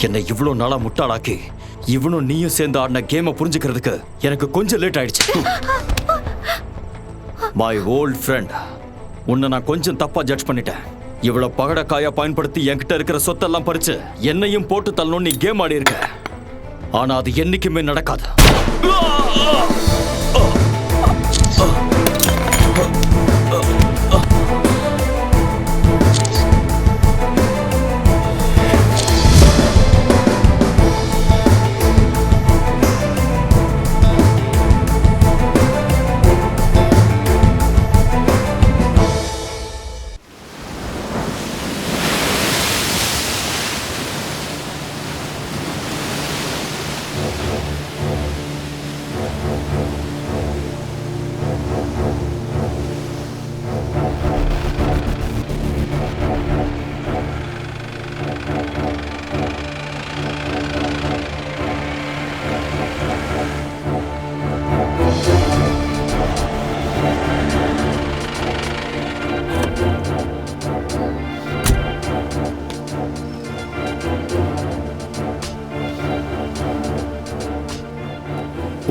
என்னை இவ்வளோ நாளா முட்டாளாக்கி இவனும் நீயும் சேர்ந்து ஆடின கேமை புரிஞ்சுக்கிறதுக்கு எனக்கு கொஞ்சம் லேட் ஆயிடுச்சு. மை ஓல்ட் ஃப்ரெண்ட், உன்னை நான் கொஞ்சம் தப்பா ஜட்ஜ் பண்ணிட்டேன். இவ்வளவு பகடக்காயா பயன்படுத்தி என்கிட்ட இருக்கிற சொத்தெல்லாம் பறிச்சு என்னையும் போட்டு தள்ளணும் நீ கேம் ஆடி இருக்க. ஆனா அது என்னைக்குமே நடக்காது.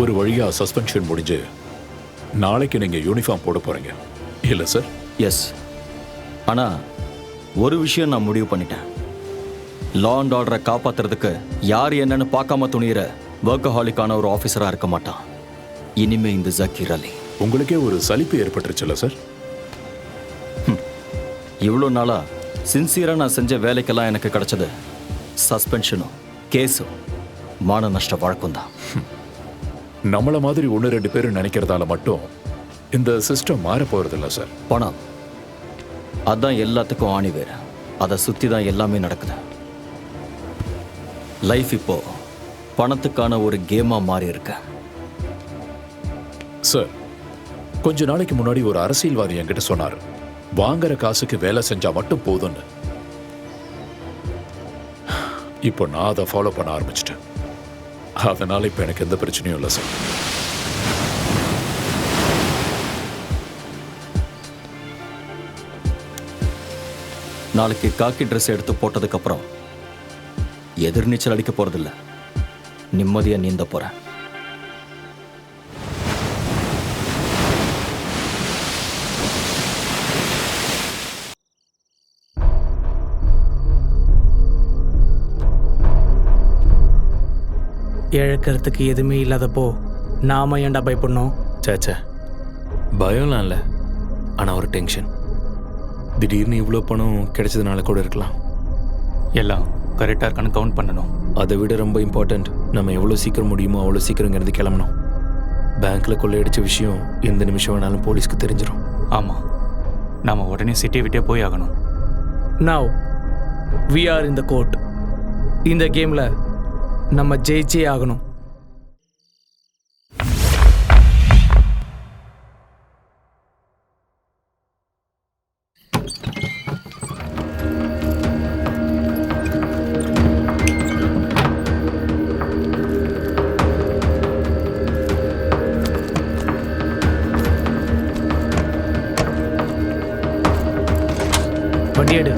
ஒரு வழியா சஸ்பென்ஷன் முடிஞ்சு நாளைக்கு நீங்க யூனிஃபார்ம் போட போறீங்க இல்ல சார்? எஸ். ஆனா ஒரு விஷயம் நான் முடிவு பண்ணிட்டேன். லா அண்ட் ஆர்டரை காப்பாத்துறதுக்கு யார் என்னன்னு பார்க்காம துணியிற வொர்க்கஹாலிக்கான ஒரு ஆஃபீஸரா இருக்க மாட்டான் இனிமே இந்த ஜக்கீர் அலி. உங்களுக்கே ஒரு சலிப்பு ஏற்பட்டுருச்சுல்ல சார்? இவ்வளோ நாளா சின்சியரா நான் செஞ்ச வேலைக்கெல்லாம் எனக்கு கிடைச்சது சஸ்பென்ஷனும் கேஸும் மான நஷ்ட வழக்கம் தான். நம்மள மாதிரி 1-2 பேர் நினைக்கிறதால மட்டும் இந்த சிஸ்டம் மாற போறதில்ல சார். பணம் அதான் எல்லாத்துக்கும் ஆணி வேற. அதை சுத்தி தான் எல்லாமே நடக்குது. லைஃப் இப்போ பணத்துக்கான ஒரு கேமா மாறி இருக்கு. சார், கொஞ்ச நாளைக்கு முன்னாடி ஒரு அரசியல்வாதி என்கிட்ட சொன்னார், வாங்குற காசுக்கு வேலை செஞ்சா மட்டும் போதும்னு. இப்போ நான் அதை ஃபாலோ பண்ண ஆரம்பிச்சிட்டேன். அதனால இப்ப எனக்கு எந்த பிரச்சனையும் இல்லை சார். நாளைக்கு காக்கி ட்ரெஸ் எடுத்து போட்டதுக்கு அப்புறம் எதிர்நீச்சல் அடிக்க போறதில்ல, நிம்மதியா நீந்த போறேன். இழக்கிறதுக்கு எதுவுமே இல்லாதப்போ நாம ஏன்டா பயப்படணும்? சேச்சே, பயம்லாம் இல்லை. ஆனால் ஒரு டென்ஷன். திடீர்னு இவ்வளோ பணம் கிடைச்சதுனால கூட இருக்கலாம். எல்லாம் கரெக்டாக இருக்கான்னு கவுண்ட் பண்ணணும். அதை விட ரொம்ப இம்பார்ட்டண்ட், நம்ம எவ்வளோ சீக்கிரம் முடியுமோ அவ்வளோ சீக்கிரங்கிறது கிளம்பணும். பேங்க்கில் கொள்ளையடிச்ச விஷயம் எந்த நிமிஷம் வேணாலும் போலீஸ்க்கு தெரிஞ்சிடும். ஆமாம், நாம் உடனே சிட்டியை விட்டே போய் ஆகணும். Now we are in the court. இந்த கேமில் நம்ம ஜெயிச்சே ஆகணும். வண்டி எடு.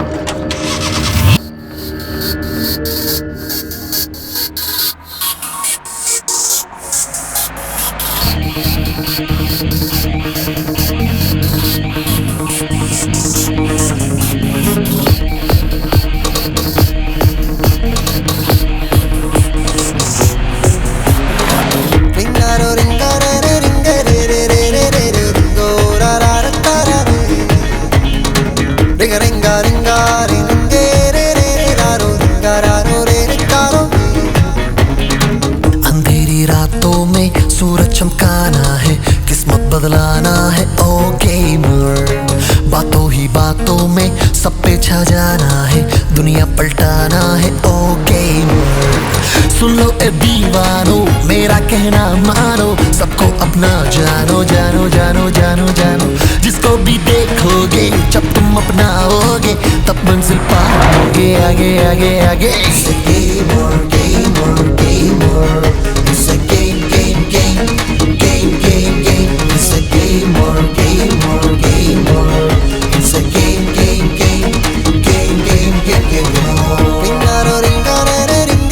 अंधेरी रातों में सूरज चमकाना है, किस्मत बदलाना है ओ गेमर। बातों ही बातों में सब पे छा जाना है, दुनिया पलटाना है ओ गेमर। सुन लो ए दीवानो, मेरा कहना मानो, सबको अपना जानो जानो जानो जानो जानो। जिसको भी देखोगे जब तुम अपनाओगे, तब मंजिल पाओगे आगे आगे आगे। It's a gamer, gamer, gamer. It's a game, game, game, game, game, game. It's a gamer, gamer, gamer. It's a game, game, game, game, game, game, game. Ringaro, ringaro, ringaro.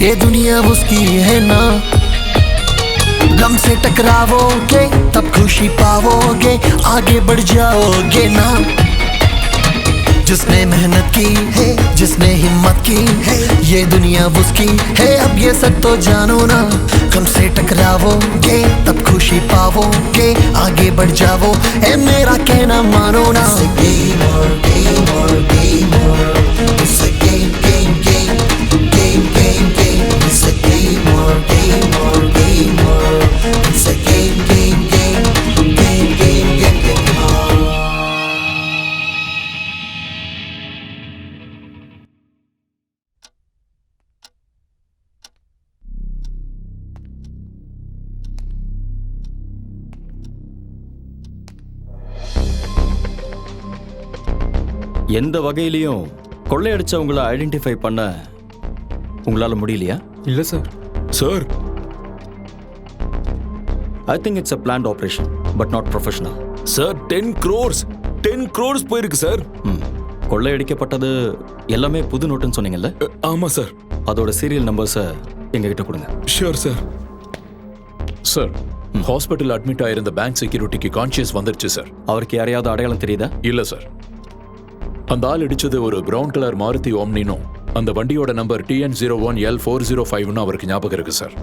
ये दुनिया उसकी है ना। गम से टकराओगे तब खुशी पाओगे, आगे बढ़ जाओगे ना। जिसने मेहनत की है, जिसने हिम्मत की है, ये दुनिया उसकी है, अब ये सब तो जानो ना। गम से टकराओगे तब खुशी पाओगे, आगे बढ़ जाओ, ए मेरा कहना मानो ना। It's a game, game, game, game, game, game. It's a game or game or game or. It's a game, game, game, game, game, game, game or. எந்த வகையிலையும் கொள்ளையடிச்சவங்கள ஐடென்டிஃபை பண்ண உங்களால முடியலையா? இல்லை sir. Sir, I think it's a plant operation but not professional. Sir 10 crores போயிருக்கு sir. கொள்ளையடிக்கப்பட்டது எல்லாமே புது நோட்டுன்னு சொன்னீங்கல்ல? ஆமா சார். அதோட சீரியல் நம்பர்ஸை எங்ககிட்ட கொடுங்க. Sure sir. Sir, hospital admit ஆயிருந்த பேங்க் செக்யூரிட்டிக்கு கான்ஷியஸ் வந்துருச்சு சார். அவருக்கு யாரையாவது அடையாளம் தெரியுதா? இல்ல சார். அந்த ஆள் இடிச்சது ஒரு பிரவுன் கலர் மாருதி ஓம்னினும் அந்த வண்டியோட நம்பர் TN01L405 அவருக்கு ஞாபகம் இருக்கு சார்.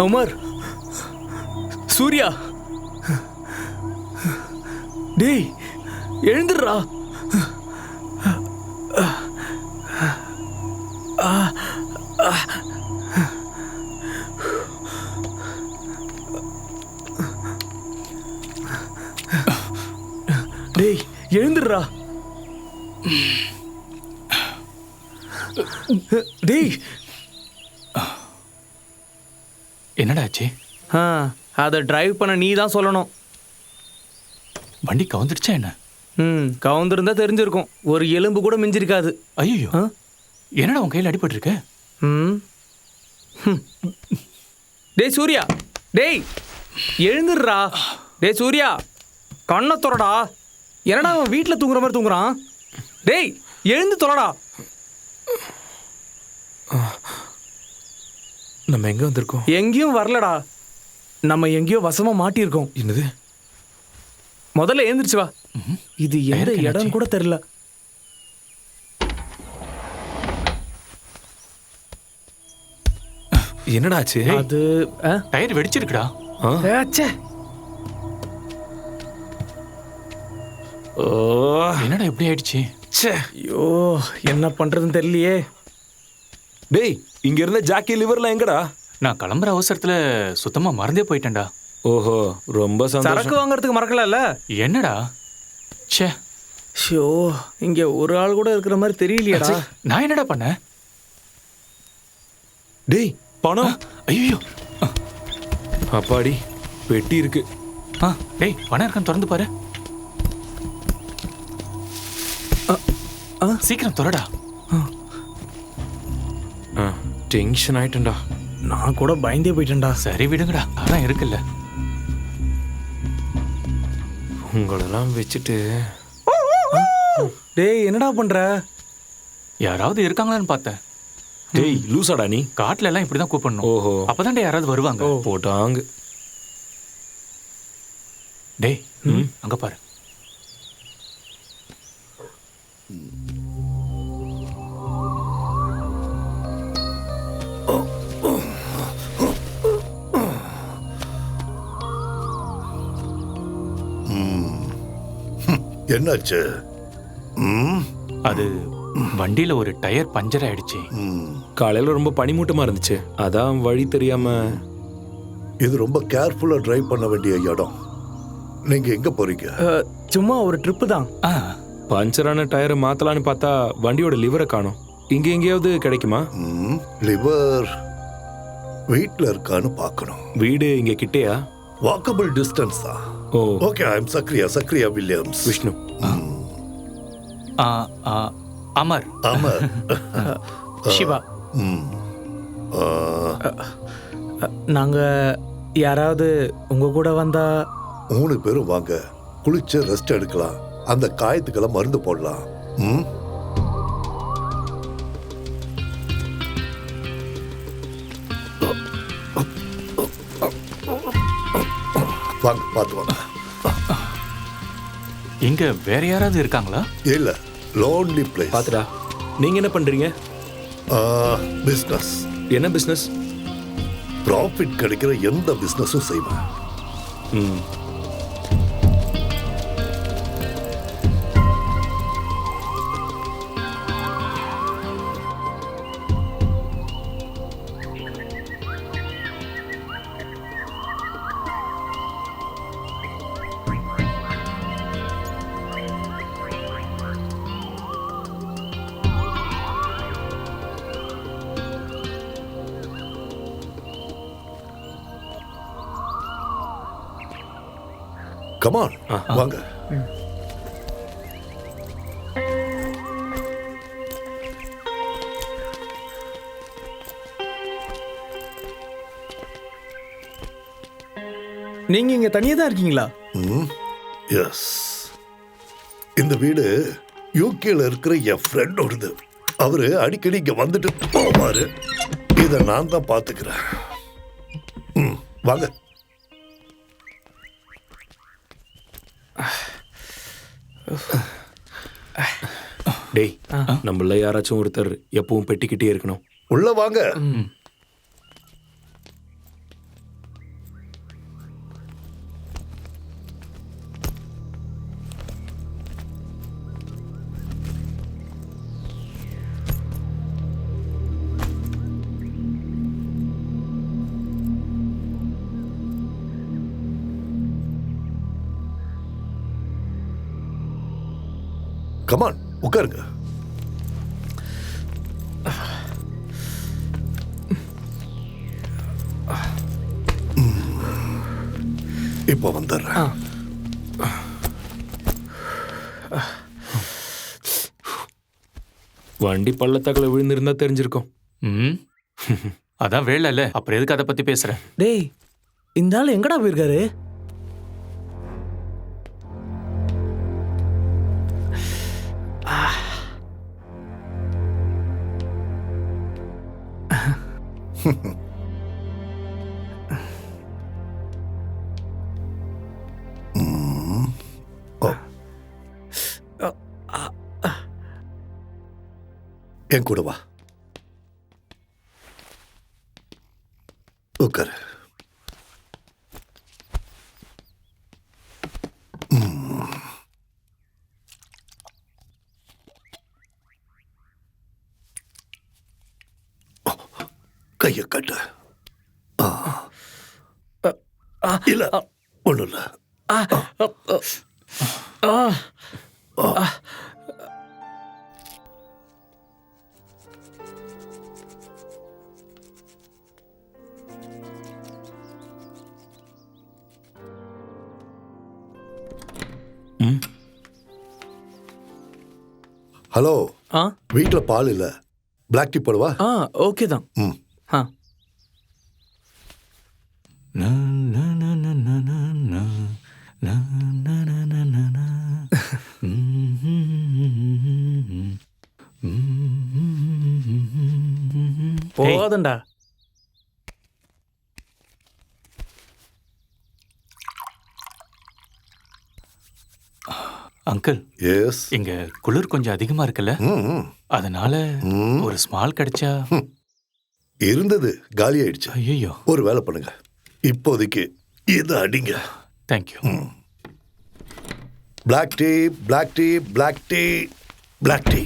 உமர், சூர்யா, டேய் எழுந்துடுறா. டேய் எழுந்துடுறா. டேய் என்னடா ஆச்சு? அதை டிரைவ் பண்ண நீ தான் சொல்லணும். வண்டி கவுந்துடுச்சா என்ன? கவுந்திருந்தா தெரிஞ்சிருக்கும். ஒரு எலும்பு கூட மிஞ்சிருக்காது. ஐயோ, என்னடா உன் கையில் அடிபட்டிருக்கு? டேய் சூர்யா, டேய் எழுந்துடுறா. டேய் சூர்யா, கண்ணை தொலைடா. என்னடா அவன் வீட்டில் தூங்குற மாதிரி தூங்குறான்? டேய் எழுந்து தொலைடா. நம்ம எங்க வந்திருக்கோம்? எங்கேயும் வரலடா. நம்ம எங்கேயோ வசமா மாட்டியிருக்கோம். என்னது? முதல்ல எழுந்திருச்சு வா. இது எந்த இடம் கூட தெரியல. என்னடா ஆச்சு? அது டயர் வெடிச்சிருக்குடா. என்னடா எப்படி ஆயிடுச்சு? ஐயோ, என்ன பண்றதுன்னு தெரியலையே. டேய், இங்க இருந்த ஜாக்கி லிவர்லாம் எங்கடா? நான் கிளம்புற அவசரத்துல சுத்தமா மறந்தே போயிட்டேன்டா. ஓஹோ, ரொம்ப சரக்கு சந்தோஷம். வாங்குறதுக்கு மறக்கல. என்னடா? ச்சே, ஷோ, இங்க ஒரு ஆள் கூட இருக்கிற மாதிரி தெரியலையேடா. நான் என்னடா பண்ணேன்? டேய், பணம். ஐயோ, அப்பாடி, பெட்டி இருக்கு. டேய் பணம் இருக்கான்னு திறந்து பாரு. சீக்கிரம் துறடா. டென்ஷன் ஆயிட்டேன்டா. நான் கூட பயந்தே போயிட்டேன்டா. சரி விடுங்கடா, அதான் இருக்குல்ல. உங்களெல்லாம் வச்சுட்டு. டேய் என்னடா பண்ற? யாராவது இருக்காங்களான்னு பார்த்தேன். டேய் லூசாடா நீ காட்டுல எல்லாம் இப்படிதான் கூப்பிடணும். ஓஹோ அப்பதான்டா யாராவது வருவாங்க. போட்டாங்க டேய் அங்க பாரு. என்னாச்சு? அது வண்டியில ஒரு டயர் பஞ்சர் ஆயிடுச்சு. காலையில ரொம்ப பனிமூட்டமா இருந்துச்சு, அதான் வழி தெரியாம. இது ரொம்ப கேர்ஃபுல்லா டிரைவ் பண்ண வேண்டிய இடம். நீங்க எங்க போறீங்க? சும்மா ஒரு ட்ரிப்பு தான். ஆ, பஞ்சரான டயரை மாத்தலான்னு பார்த்தா வண்டியோட லிவரை காணோம். இங்க எங்கேயாவது கிடைக்குமா? லிவர் வீட்ல இருக்கான்னு பார்க்கணும். வீடு இங்க கிட்டேயா? வாக்கபிள் டிஸ்டன்ஸ் தான். Oh okay, I am Zachariah Williams. Vishnu. ஆ, ஆ, அமர். ஆமா. சிவா. ம். நாங்க யாராவது உங்க கூட வந்தா? 3 பேரும் வாங்க, குளிச்சு ரெஸ்ட் எடுக்கலாம், அந்த காயத்துக்கெல்லாம் மருந்து போடலாம். ம். வாங்க, பார்த்து வாங்க. இங்க வேற யாராவது இருக்காங்களா? இல்ல, லோன்லி பிளேஸ். பாத்துடா, நீங்க என்ன பண்றீங்க? பிசினஸ். என்ன பிசினஸ்? ப்ராஃபிட் கிடைக்கிற எந்த பிசினஸும் செய்வேன். ம் கமான், வாங்க. நீங்க இங்க தனியா தான் இருக்கீங்களா? எஸ். இந்த வீடு யூகேல இருக்கிற என் ஃப்ரெண்டோடது. அவரு அடிக்கடி இங்க வந்துட்டு போவாரு. இதை நான் தான் பாத்துக்கிறேன். வாங்க. டேய், நம்மள யாராச்சும் ஒருத்தர் எப்பவும் பெட்டிக்கிட்டே இருக்கணும். உள்ள வாங்க. கமான், உட்காருங்க. இப்போ வந்துடுறேன். வண்டி பள்ளத்தாக்குல விழுந்திருந்தா தெரிஞ்சிருக்கும். ம், அதான் வேலை இல்ல, அப்புறம் எதுக்கு அதை பத்தி பேசுற? டேய், இந்த ஆள் எங்கடா போயிருக்காரு? என் கூட வா, உட்காரு. கைய கட்டு. இல்ல, ஒண்ணும் இல்ல. ஹலோ, வீட்டுல பால் இல்ல, பிளாக் டீ போடுவா? ஓகே தான். ஆ, போதும்டா. Uncle yes. இங்க குளிர் கொஞ்சம் அதிகமா இருக்குல்ல, ம். அதனால ஒரு ஸ்மால் கிடைச்சா. இருந்தது, காலி ஆயிடுச்சு. ஐயோ, ஒரு வேலை பண்ணுங்க, இப்போதைக்கு இதை அடிங்க. Thank you. Black tea, black tea, black tea, black tea.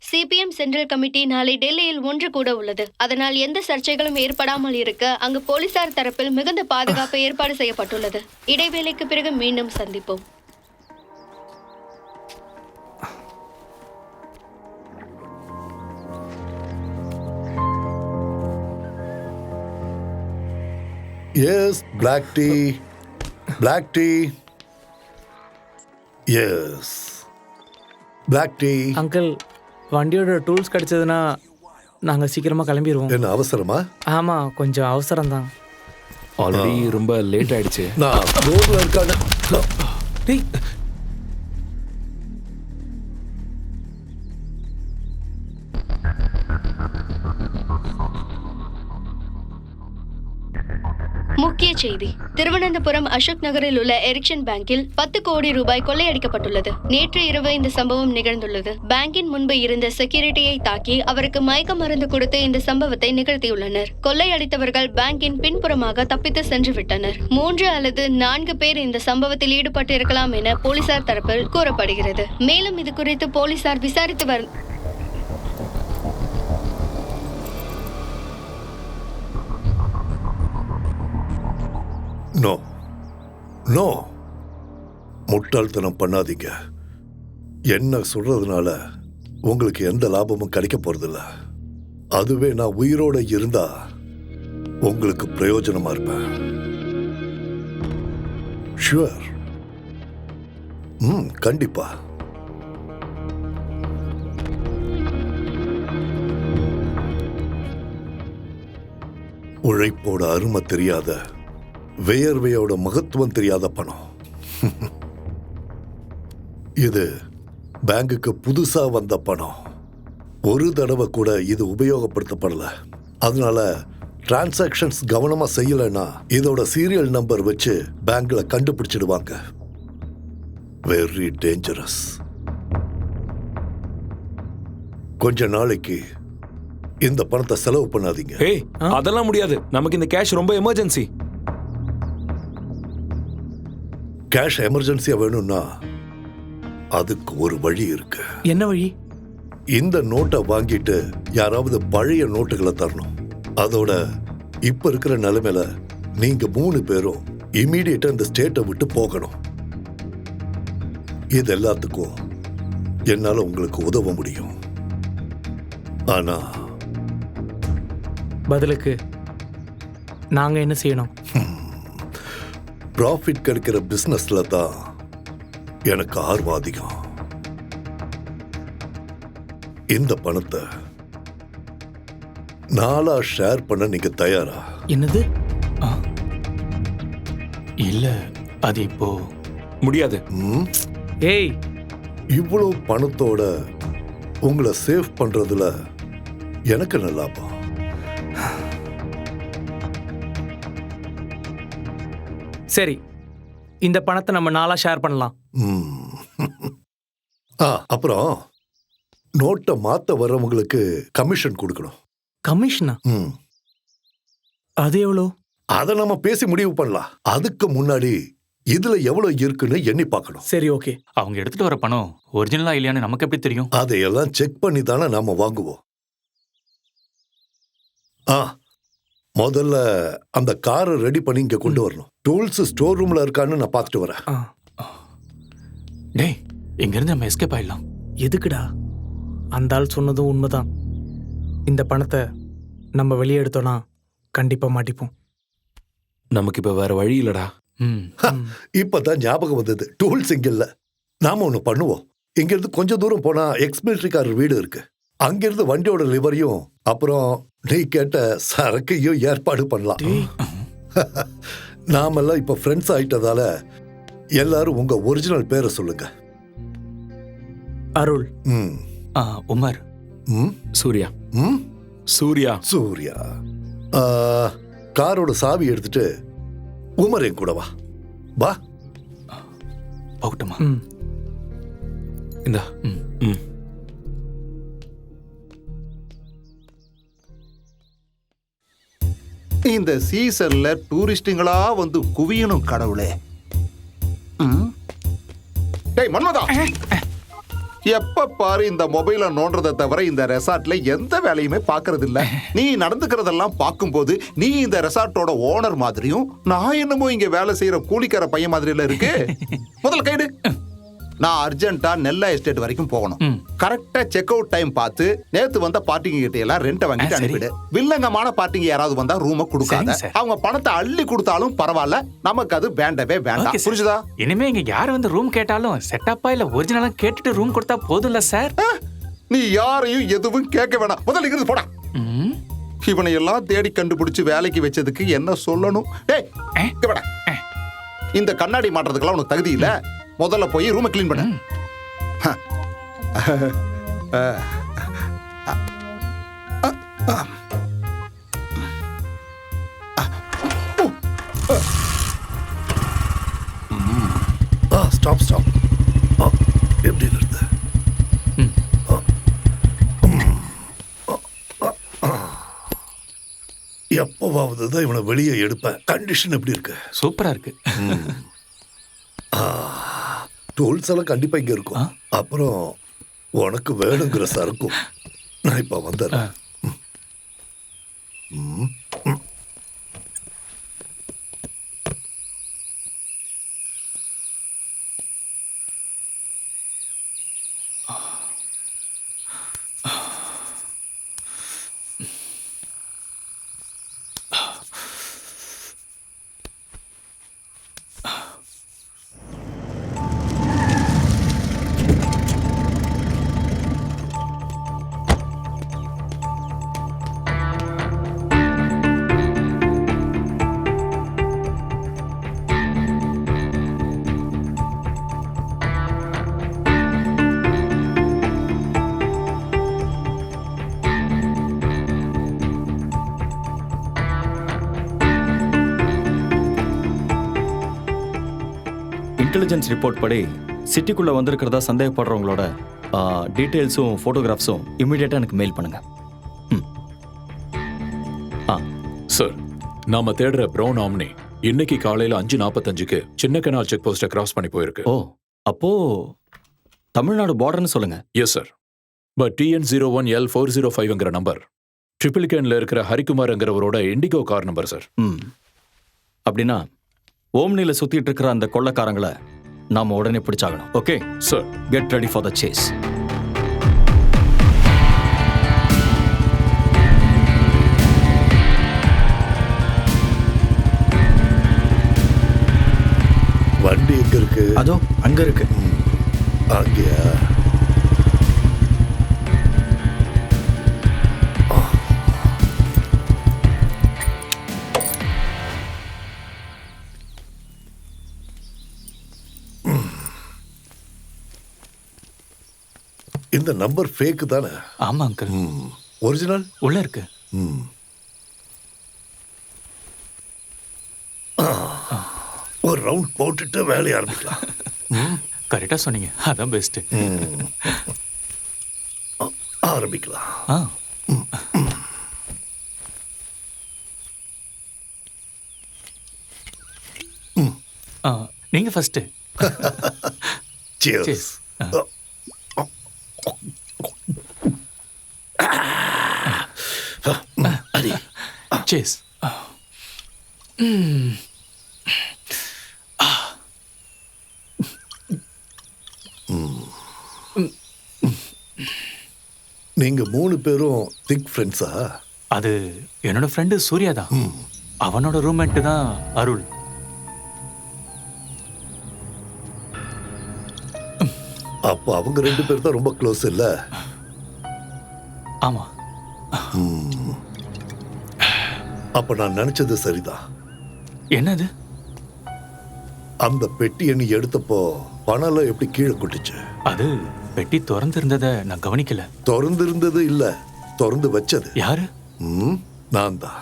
CPM central committee நாளை டெல்லியில் ஒன்று கூட உள்ளது. அதனால் எந்த சர்ச்சைகளும் ஏற்படாமல் இருக்க அங்கு போலீசார் தரப்பில் மிகுந்த பாதுகாப்பு ஏற்பாடு செய்யப்பட்டுள்ளது. இடைவேளைக்கு பிறகு மீண்டும் சந்திப்போம். Yes, black tea, black tea. Yes, black tea. Uncle, வண்டியோட டூல்ஸ் கிடைச்சதுன்னா நாங்கள் சீக்கிரமாக கிளம்பிடுவோம். என்ன அவசரமா? ஆமாம், கொஞ்சம் அவசரம்தான். ஆல்ரெடி ரொம்ப லேட் ஆயிடுச்சு. நான் ரோட்ல இருக்கான. டேய், முக்கிய செய்தி: திருவனந்தபுரம் அசோக் நகரில் உள்ள எரிக்சன் பேங்கில் 10 கோடி ரூபாய் கொள்ளையடிக்கப்பட்டுள்ளது. நேற்று இரவு இந்த சம்பவம் நிகழ்ந்துள்ளது. பேங்கின் முன்பு இருந்த செக்யூரிட்டியை தாக்கி அவருக்கு மயக்க மருந்து கொடுத்து இந்த சம்பவத்தை நிகழ்த்தியுள்ளனர். கொள்ளையடித்தவர்கள் பேங்கின் பின்புறமாக தப்பித்து சென்று விட்டனர். 3 அல்லது 4 பேர் இந்த சம்பவத்தில் ஈடுபட்டிருக்கலாம் என போலீசார் தரப்பில் கூறப்படுகிறது. மேலும் இது குறித்து போலீசார் விசாரித்து நோ, நோ, முட்டாள்தனம் பண்ணாதீங்க. என்ன சொல்றதுனால உங்களுக்கு எந்த லாபமும் கிடைக்க போறதில்ல. அதுவே நான் உயிரோட இருந்தா உங்களுக்கு பிரயோஜனமா இருப்பேன். ஷுவர். கண்டிப்பா. உழைப்போட அருமை தெரியாத, வேர்வையோட மகத்துவம் தெரியாத பணம். இது பேங்குக்கு புதுசா வந்த பணம். ஒரு தடவை கூட இது உபயோகப்படுத்தப்படல. அதனால டிரான்சாக்ஷன்ஸ் கவனமா செய்யலைன்னா இதோட சீரியல் நம்பர் வச்சு பேங்க்ல கண்டுபிடிச்சிடுவாங்க. Very dangerous. கொஞ்ச நாளைக்கு இந்த பணத்தை செலவு பண்ணாதீங்க. ஏய், அதெல்லாம் முடியாது. நமக்கு இந்த கேஷ் ரொம்ப எமர்ஜென்சி. கேஷ் எமர்ஜென்சியா வேணும்னா அதுக்கு ஒரு வழி இருக்கு. என்ன வழி? இந்த நோட்டை வாங்கிட்டு யாராவது பழைய நோட்டுகளை தரணும். அதோட இப்ப இருக்கிற நிலைமையில நீங்க 3 பேரும் இமீடியட்டா இந்த ஸ்டேட்டை விட்டு போகணும். இது எல்லாத்துக்கும் என்னால உங்களுக்கு உதவ முடியும். ஆனா பதிலுக்கு நாங்க என்ன செய்யணும்? ப்ராஃபிட் கிடைக்கிற பிசினஸ்ல தான் எனக்கு ஆர்வம் அதிகம். இந்த பணத்தை 4 ஷேர் பண்ண நீங்க தயாரா? என்னது? இல்ல, அது இப்போ முடியாது. ஏய், இவ்வளவு பணத்தோட உங்களை சேவ் பண்றதுல எனக்கு என்ன லாபம்? சரி, இந்த பணத்தை நம்ம 4 ஷேர் பண்ணலாம். அப்புறம் நோட்டை மாத்த வர்றவங்களுக்கு கமிஷன் கொடுக்கணும். கமிஷனா? அது எவ்வளோ? அதை நம்ம பேசி முடிவு பண்ணலாம். அதுக்கு முன்னாடி இதுல எவ்வளவு இருக்குன்னு எண்ணி பார்க்கணும். சரி, ஓகே. அவங்க எடுத்துட்டு வர பணம் ஒரிஜினலா இல்லையான்னு நமக்கு எப்படி தெரியும்? அதையெல்லாம் செக் பண்ணி தானே நாம வாங்குவோம். முதல்ல அந்த காரை ரெடி பண்ணி இங்க கொண்டு வரணும். டூல்ஸ் ஸ்டோர் ரூம்ல இருக்கான்னு நான் பார்த்துட்டு வரேன். டேய், இங்க இருந்து நம்ம எஸ்கேப் ஆயிடலாம். எதுக்குடா? அந்த ஆள் சொன்னதும் உண்மைதான். இந்த பணத்தை நம்ம வெளியே எடுத்தோம்னா கண்டிப்பா மாட்டிப்போம். நமக்கு இப்ப வேற வழி இல்லடா. இப்பதான் ஞாபகம் வந்தது. டூல்ஸ் இங்க இல்ல. நாம ஒண்ணு பண்ணுவோம். இங்க இருந்து கொஞ்சம் தூரம் போனா எக்ஸ்மிலிட்டரிக்காரர் வீடு இருக்கு. அங்கிருந்து வண்டியோட லிவரையும் அப்புறம் நீ கேட்ட சரக்கையும் ஏற்பாடு பண்ணலாம். நாமெல்லாம் இப்ப ஃப்ரெண்ட்ஸ் ஆயிட்டதால எல்லாரும் உங்க ஒரிஜினல் பேரை சொல்லுங்க. அருள். உமர். சூர்யா. சூர்யா. சூர்யா. காரோட சாவி எடுத்துட்டு உமர் என் கூட வா. வா. போகட்டுமா? இந்தா. ம். இந்த சீசன்ல டூரிஸ்டுங்களா வந்து குவியணும் கடவுளே. டேய் மன்மதா, எப்ப பாரு இந்த மொபைல நோன்றதை தவிர இந்த ரெசார்ட்ல எந்த வேலையுமே பாக்குறது இல்ல. நீ நடந்துக்கிறதெல்லாம் பார்க்கும்போது நீ இந்த ரெசார்ட்டோட ஓனர் மாதிரியும் நான் என்னமோ இங்க வேலை செய்யற கூலிக்கார பையன் மாதிரி எல்லாம் இருக்கு. முதல்ல கைடு. நான் அர்ஜென்ட்டா நெல்லா எஸ்டேட் வரைக்கும் போகணும். கரெக்டா செக் அவுட் டைம் பார்த்து நேத்து வந்த பார்ட்டிங்க கிட்ட எல்லாம் ரெண்ட வாங்கிட்டு அனுப்பிடு. வில்லங்கமான பார்ட்டிங்க யாராவது வந்தா ரூமை கொடுக்காத. அவங்க பணத்தை அள்ளி கொடுத்தாலும் பரவாயில்ல, நமக்கு அது வேண்டவே வேண்டாம். புரிஞ்சுதா? இனிமே இங்க யார் வந்து ரூம் கேட்டாலும் செட்டப்பா இல்ல ஒரிஜினலா கேட்டுட்டு ரூம் கொடுத்தா போதும்ல சார்? நீ யாரையும் எதுவும் கேட்க வேணாம். முதல்ல இங்கிருந்து போடா. இவனை எல்லாம் தேடி கண்டுபிடிச்சு வேலைக்கு வச்சதுக்கு என்ன சொல்லணும்? டேய் இங்க வாடா. இந்த கண்ணாடி மாட்டுறதுக்கெல்லாம் உனக்கு தகுதி இல்ல. முதல்ல போய் ரூமை கிளீன் பண்ணு. Stop stop. எப்படி இருக்கு? எப்பவாவது தான் இவனை வெளியே எடுப்பேன். கண்டிஷன் எப்படி இருக்கு? சூப்பரா இருக்கு. டூல்ஸ் எல்லாம் கண்டிப்பா இங்க இருக்கும். அப்புறம் உனக்கு வேணுங்கிற சரக்கும் நான் இப்ப வந்துடுறேன். இன்டெலிஜென்ஸ் ரிப்போர்ட் படி சிட்டிக்குள்ள வந்திருக்கிறதா சந்தேகப்படுறவங்களோட டீட்டெயில்ஸும் ஃபோட்டோகிராஃப்ஸும் இமீடியட்டா எனக்கு மெயில் பண்ணுங்க. சார், நாம தேடுற ப்ரௌன் ஆம்னி இன்னைக்கு காலையில 5:45க்கு சின்ன கனால் செக் போஸ்ட கிராஸ் பண்ணி போயிருக்கு. ஓ, அப்போ தமிழ்நாடு பார்டர்னு சொல்லுங்க. Yes sir. பட் TN01L405ங்கிற நம்பர் ட்ரிபிள்கேன்ல இருக்கிற ஹரிகுமார்ங்கிறவரோட இண்டிகோ கார் நம்பர் சார். அப்படின்னா ஓம்னில சுத்திட்டு இருக்கிற அந்த கொள்ளக்காரங்களை நாம உடனே பிடிச்சாகணும். Okay sir. Get ready for the chase. வண்டி எங்க இருக்கு? அதோ அங்க இருக்கு. அங்கயா? இந்த நம்பர் ஃபேக் தானே? ஆமா அங்கிள். ஒரிஜினல் உள்ள இருக்கு. ஒரு ரவுண்ட் போட்டுட்டு வேலையை ஆரம்பிக்கலாம். கரெக்டா சொன்னீங்க. அதான் பெஸ்ட். ஆரம்பிக்கலாம். நீங்க ஃபர்ஸ்ட். Cheers. அடி. Cheers. நீங்க 3 பேரும் திக் ஃப்ரெண்ட்ஸா? அது என்னோட ஃப்ரெண்டு சூர்யா தான். அவனோட ரூம்மேட் தான் அருள். அப்போ அவங்க 2 பேர் தான் ரொம்ப க்ளோஸ் இல்ல? ஆமா. அப்ப நான் நினைச்சது சரிதான். என்னது? அந்த பெட்டியை நீ எடுத்தப்போ பணம் எப்படி கீழே கொட்டுச்சு? அது பெட்டி திறந்து இருந்ததை நான் கவனிக்கல. திறந்து இருந்தது இல்ல, திறந்து வச்சது யாரு? நான் தான்.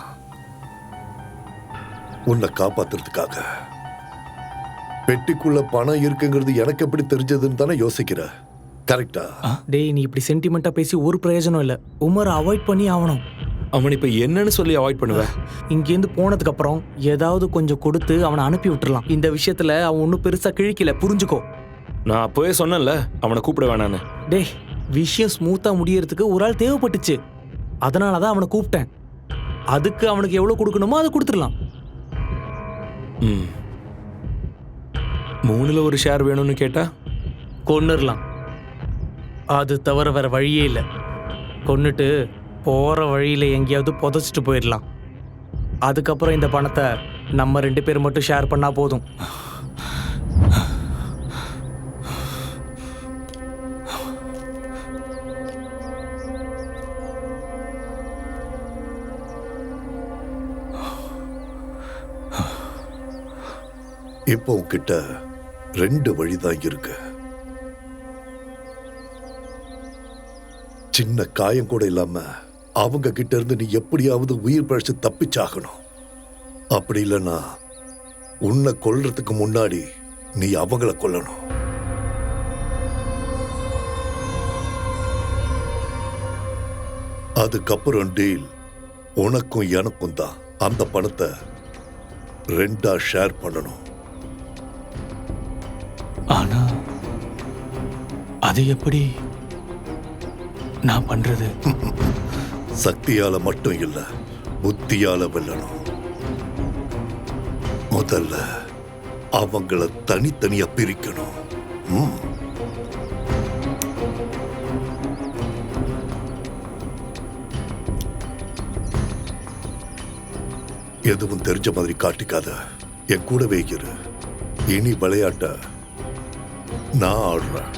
உன்னை காப்பாத்துறதுக்காக. பெட்டிக்குள்ள பணம் இருக்குங்கிறது எனக்கு எப்படி தெரிஞ்சதுன்னு தானே யோசிக்கிற. கரெக்டா? டேய், நீ இப்படி சென்டிமெண்ட்டாக பேசி ஒரு பிரயோஜனம் இல்லை. உமரை அவாய்ட் பண்ணி ஆகணும். அவன் இப்போ என்னன்னு சொல்லி அவாய்ட் பண்ணுவேன்? இங்கேருந்து போனதுக்கு அப்புறம் ஏதாவது கொஞ்சம் கொடுத்து அவனை அனுப்பி விட்டுறலாம். இந்த விஷயத்துல அவன் ஒன்றும் பெருசா கிழிக்கல, புரிஞ்சுக்கோ. நான் அப்போவே சொன்னேன்ல அவனை கூப்பிட வேணான்னு. டேய், விஷயம் ஸ்மூத்தா முடியறதுக்கு ஒரு ஆள் தேவைப்பட்டுச்சு. அதனால தான் அவனை கூப்பிட்டேன். அதுக்கு அவனுக்கு எவ்வளோ கொடுக்கணுமோ அதை கொடுத்துடலாம். 3ல் ஒரு ஷேர் வேணும்னு கேட்டா கொன்னுடலாம். அது தவிர வேற வழியே இல்லை. கொன்னுட்டு போற வழியில எங்கேயாவது புதைச்சிட்டு போயிடலாம். அதுக்கப்புறம் இந்த பணத்தை நம்ம 2 பேர் மட்டும் ஷேர் பண்ணா போதும். இப்போ உன்கிட்ட 2 வழிதான் இருக்கு. சின்ன காயம் கூட இல்லாம அவங்க கிட்ட இருந்து நீ எப்படியாவது உயிர் பழிச்சு தப்பிச்சாகணும். அப்படி இல்லைன்னா உன்னை கொல்றதுக்கு முன்னாடி நீ அவங்கள கொல்லணும். அதுக்கப்புறம் டீல் உனக்கும் எனக்கும் தான். அந்த பணத்தை 2ஆ ஷேர் பண்ணணும். ஆனா அது எப்படி நான் பண்றது? சக்தியால மட்டும் இல்ல, புத்தியால வெல்லணும். முதல்ல அவங்கள தனித்தனியா பிரிக்கணும். எதுவும் தெரிஞ்ச மாதிரி காட்டிக்காத. என் கூடவே இரு. இனி விளையாட்ட நான் ஆடுறேன்.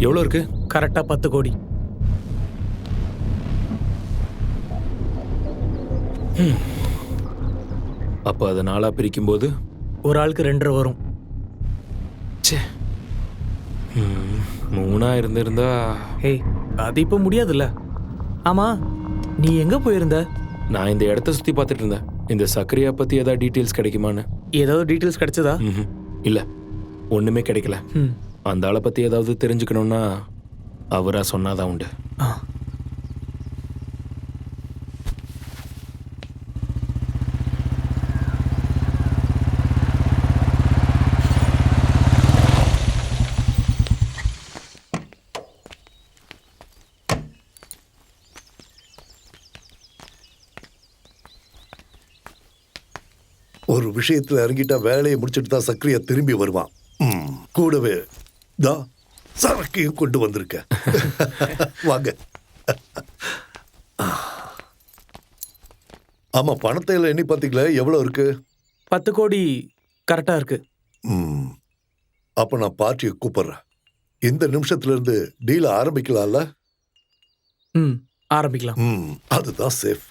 எவ்வளோ இருக்கு? கரெக்டா 10 கோடி. அப்போ அதை 4ஆ பிரிக்கும்போது ஒரு ஆளுக்கு 2.5 வரும். 3ஆ இருந்திருந்தா. ஏய், அது இப்போ முடியாதுல்ல. ஆமா, நீ எங்க போயிருந்த? நான் இந்த இடத்த சுற்றி பார்த்துட்டு இருந்தேன். இந்த சக்கரையா பற்றி ஏதாவது டீட்டெயில்ஸ் கிடைக்குமான்னு. ஏதாவது டீட்டெயில்ஸ் கிடைச்சதா? இல்லை, ஒன்றுமே கிடைக்கல. அந்த ஆளை பற்றி ஏதாவது தெரிஞ்சுக்கணுன்னா அவராக சொன்னாதான் உண்டு. ஒரு விஷயத்துல இறங்கிட்டா வேலையை முடிச்சுட்டு தான் சக்கரையா திரும்பி வருவான். கூடவே சரக்கையும் கொண்டு வந்திருக்க. வாங்க. ஆமா, பணத்தை எல்லாம் எண்ணி பார்த்தீங்களா? எவ்வளோ இருக்கு? 10 கோடி கரெக்டாக இருக்கு. ம். அப்ப நான் பார்ட்டியை கூப்பிடுறேன். இந்த நிமிஷத்துல இருந்து டீல ஆரம்பிக்கலாம்ல? ம், ஆரம்பிக்கலாம். ம், அதுதான் சேஃப்.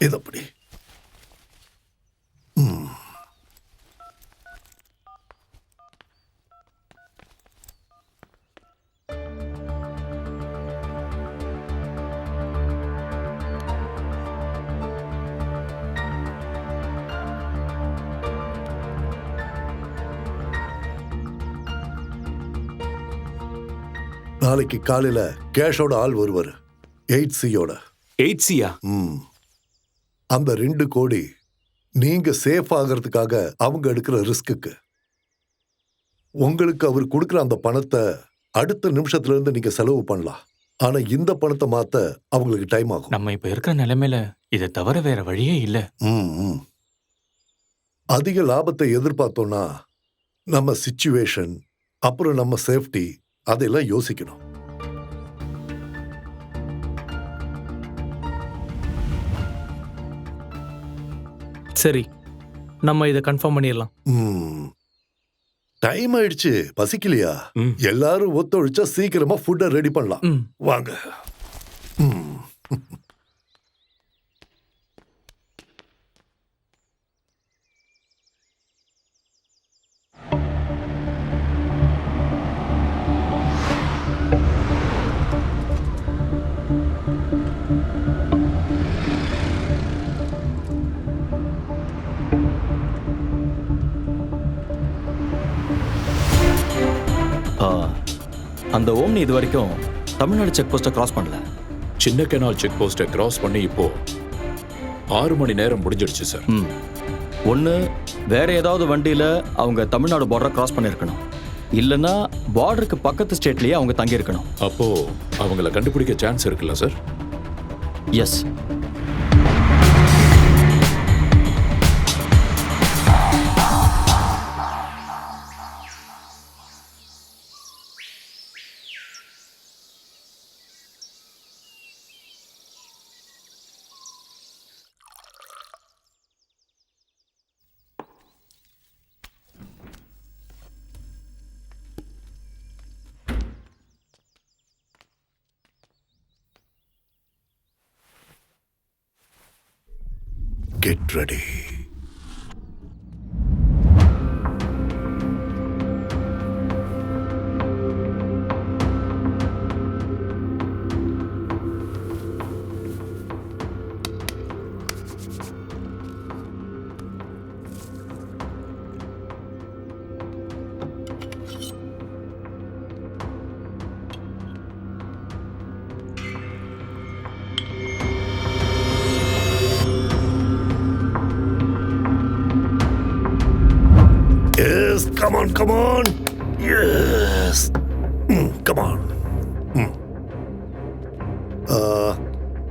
இதப்படி. ம். நாளைக்கு காலையில கேஷோட ஆள் வருவாரு, 8Cயோட. 8Cயா? ம். அந்த 2 கோடி நீங்க சேஃப் ஆகிறதுக்காக அவங்க எடுக்கிற ரிஸ்க்குக்கு. உங்களுக்கு அவர் கொடுக்குற அந்த பணத்தை அடுத்த நிமிஷத்துல இருந்து நீங்க செலவு பண்ணலாம். ஆனா இந்த பணத்தை மாத்த அவங்களுக்கு டைம் ஆகும். நம்ம இப்ப இருக்கிற நிலைமையில இதை தவிர வேற வழியே இல்ல. ம், ம். அதிக லாபத்தை எதிர்பார்த்தோம்னா நம்ம சிச்சுவேஷன், அப்புறம் நம்ம சேஃப்டி, அதெல்லாம் யோசிக்கணும். சரி, நம்ம இதை கன்ஃபார்ம் பண்ணிடலாம். ம். டைம் ஆயிடுச்சு, பசிக்கலையா? ம். எல்லாரும் ஒத்துழைச்சா சீக்கிரமா ஃபுட்டை ரெடி பண்ணலாம். ம். வாங்க. ம். அந்த ஓம்னி இது வரைக்கும் தமிழ்நாடு செக் போஸ்ட்டை கிராஸ் பண்ணல. சின்ன கெனால் செக் போஸ்ட்டை கிராஸ் பண்ணி இப்போ 6 மணி நேரம் முடிஞ்சிடுச்சு சார். ம். ஒன்று, வேற ஏதாவது வண்டியில் அவங்க தமிழ்நாடு பார்டரை கிராஸ் பண்ணியிருக்கணும். இல்லைன்னா பார்டருக்கு பக்கத்து ஸ்டேட்லேயே அவங்க தங்கியிருக்கணும். அப்போ அவங்கள கண்டுபிடிக்க சான்ஸ் இருக்குல்ல sir? Yes. Get ready. Yes, come on, come on. Yes. Come on.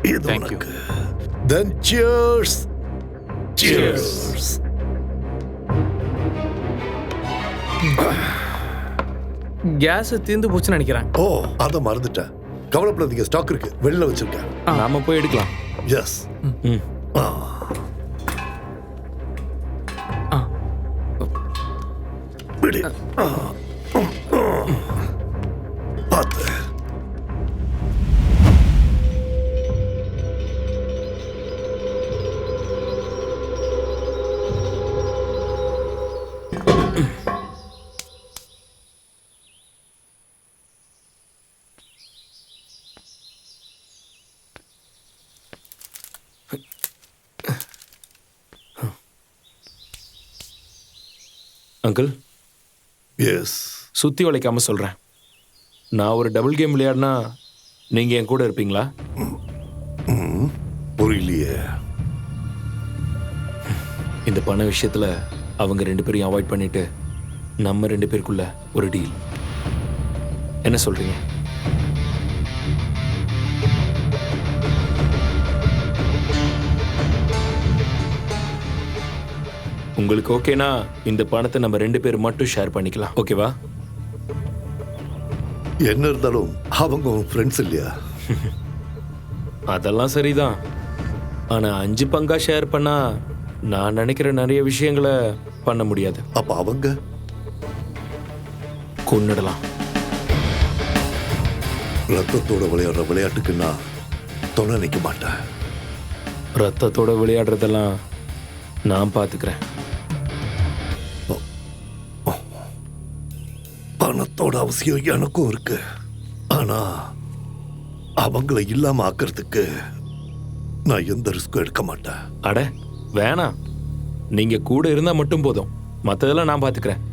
இது Thank you. உனக்கு. Then cheers. Cheers. கேஸ் தீர்ந்து போச்சுன்னு நினைக்கிறேன். ஓ, அதை மறந்துட்டேன். கவலைப்படாதீங்க, ஸ்டாக் இருக்கு, வெளில வச்சிருக்கேன். நாம போய் எடுக்கலாம். எஸ். ம். விடு. பார்த்து. Uncle, yes. சுத்தி உழைக்காம சொல்றேன். நான் ஒரு டபுள் கேம் விளையாடினா நீங்க என் கூட இருப்பீங்களா? புரியலையே. இந்த பண விஷயத்துல அவங்க 2 பேரையும் அவாய்ட் பண்ணிட்டு நம்ம 2 பேருக்குள்ள ஒரு டீல். என்ன சொல்றீங்க? உங்களுக்கு ஓகேனா இந்த பணத்தை நம்ம 2 பேர் மட்டும் ஷேர் பண்ணிக்கலாம். ஓகேவா? என்ன இருந்தாலும் அவங்க உன் ஃப்ரெண்ட்ஸ் இல்லையா? அதெல்லாம் சரிதான். ஆனால் 5 பங்கா ஷேர் பண்ணா நான் நினைக்கிற நிறைய விஷயங்களை பண்ண முடியாது. அப்ப அவங்க கொன்னுடலாம். ரத்தத்தோட விளையாடுற விளையாட்டுக்கு நான் துணை நிற்க மாட்டேன். ரத்தத்தோட விளையாடுறதெல்லாம் நான் பார்த்துக்கிறேன். பணத்தோட அவசியம் எனக்கும் இருக்கு. ஆனா அவங்கள இல்லாம ஆக்கிறதுக்கு நான் எந்த ரிஸ்க்கும் எடுக்க மாட்டேன். அட வேணாம், நீங்க கூட இருந்தா மட்டும் போதும், மற்றதெல்லாம் நான் பார்த்துக்கிறேன்.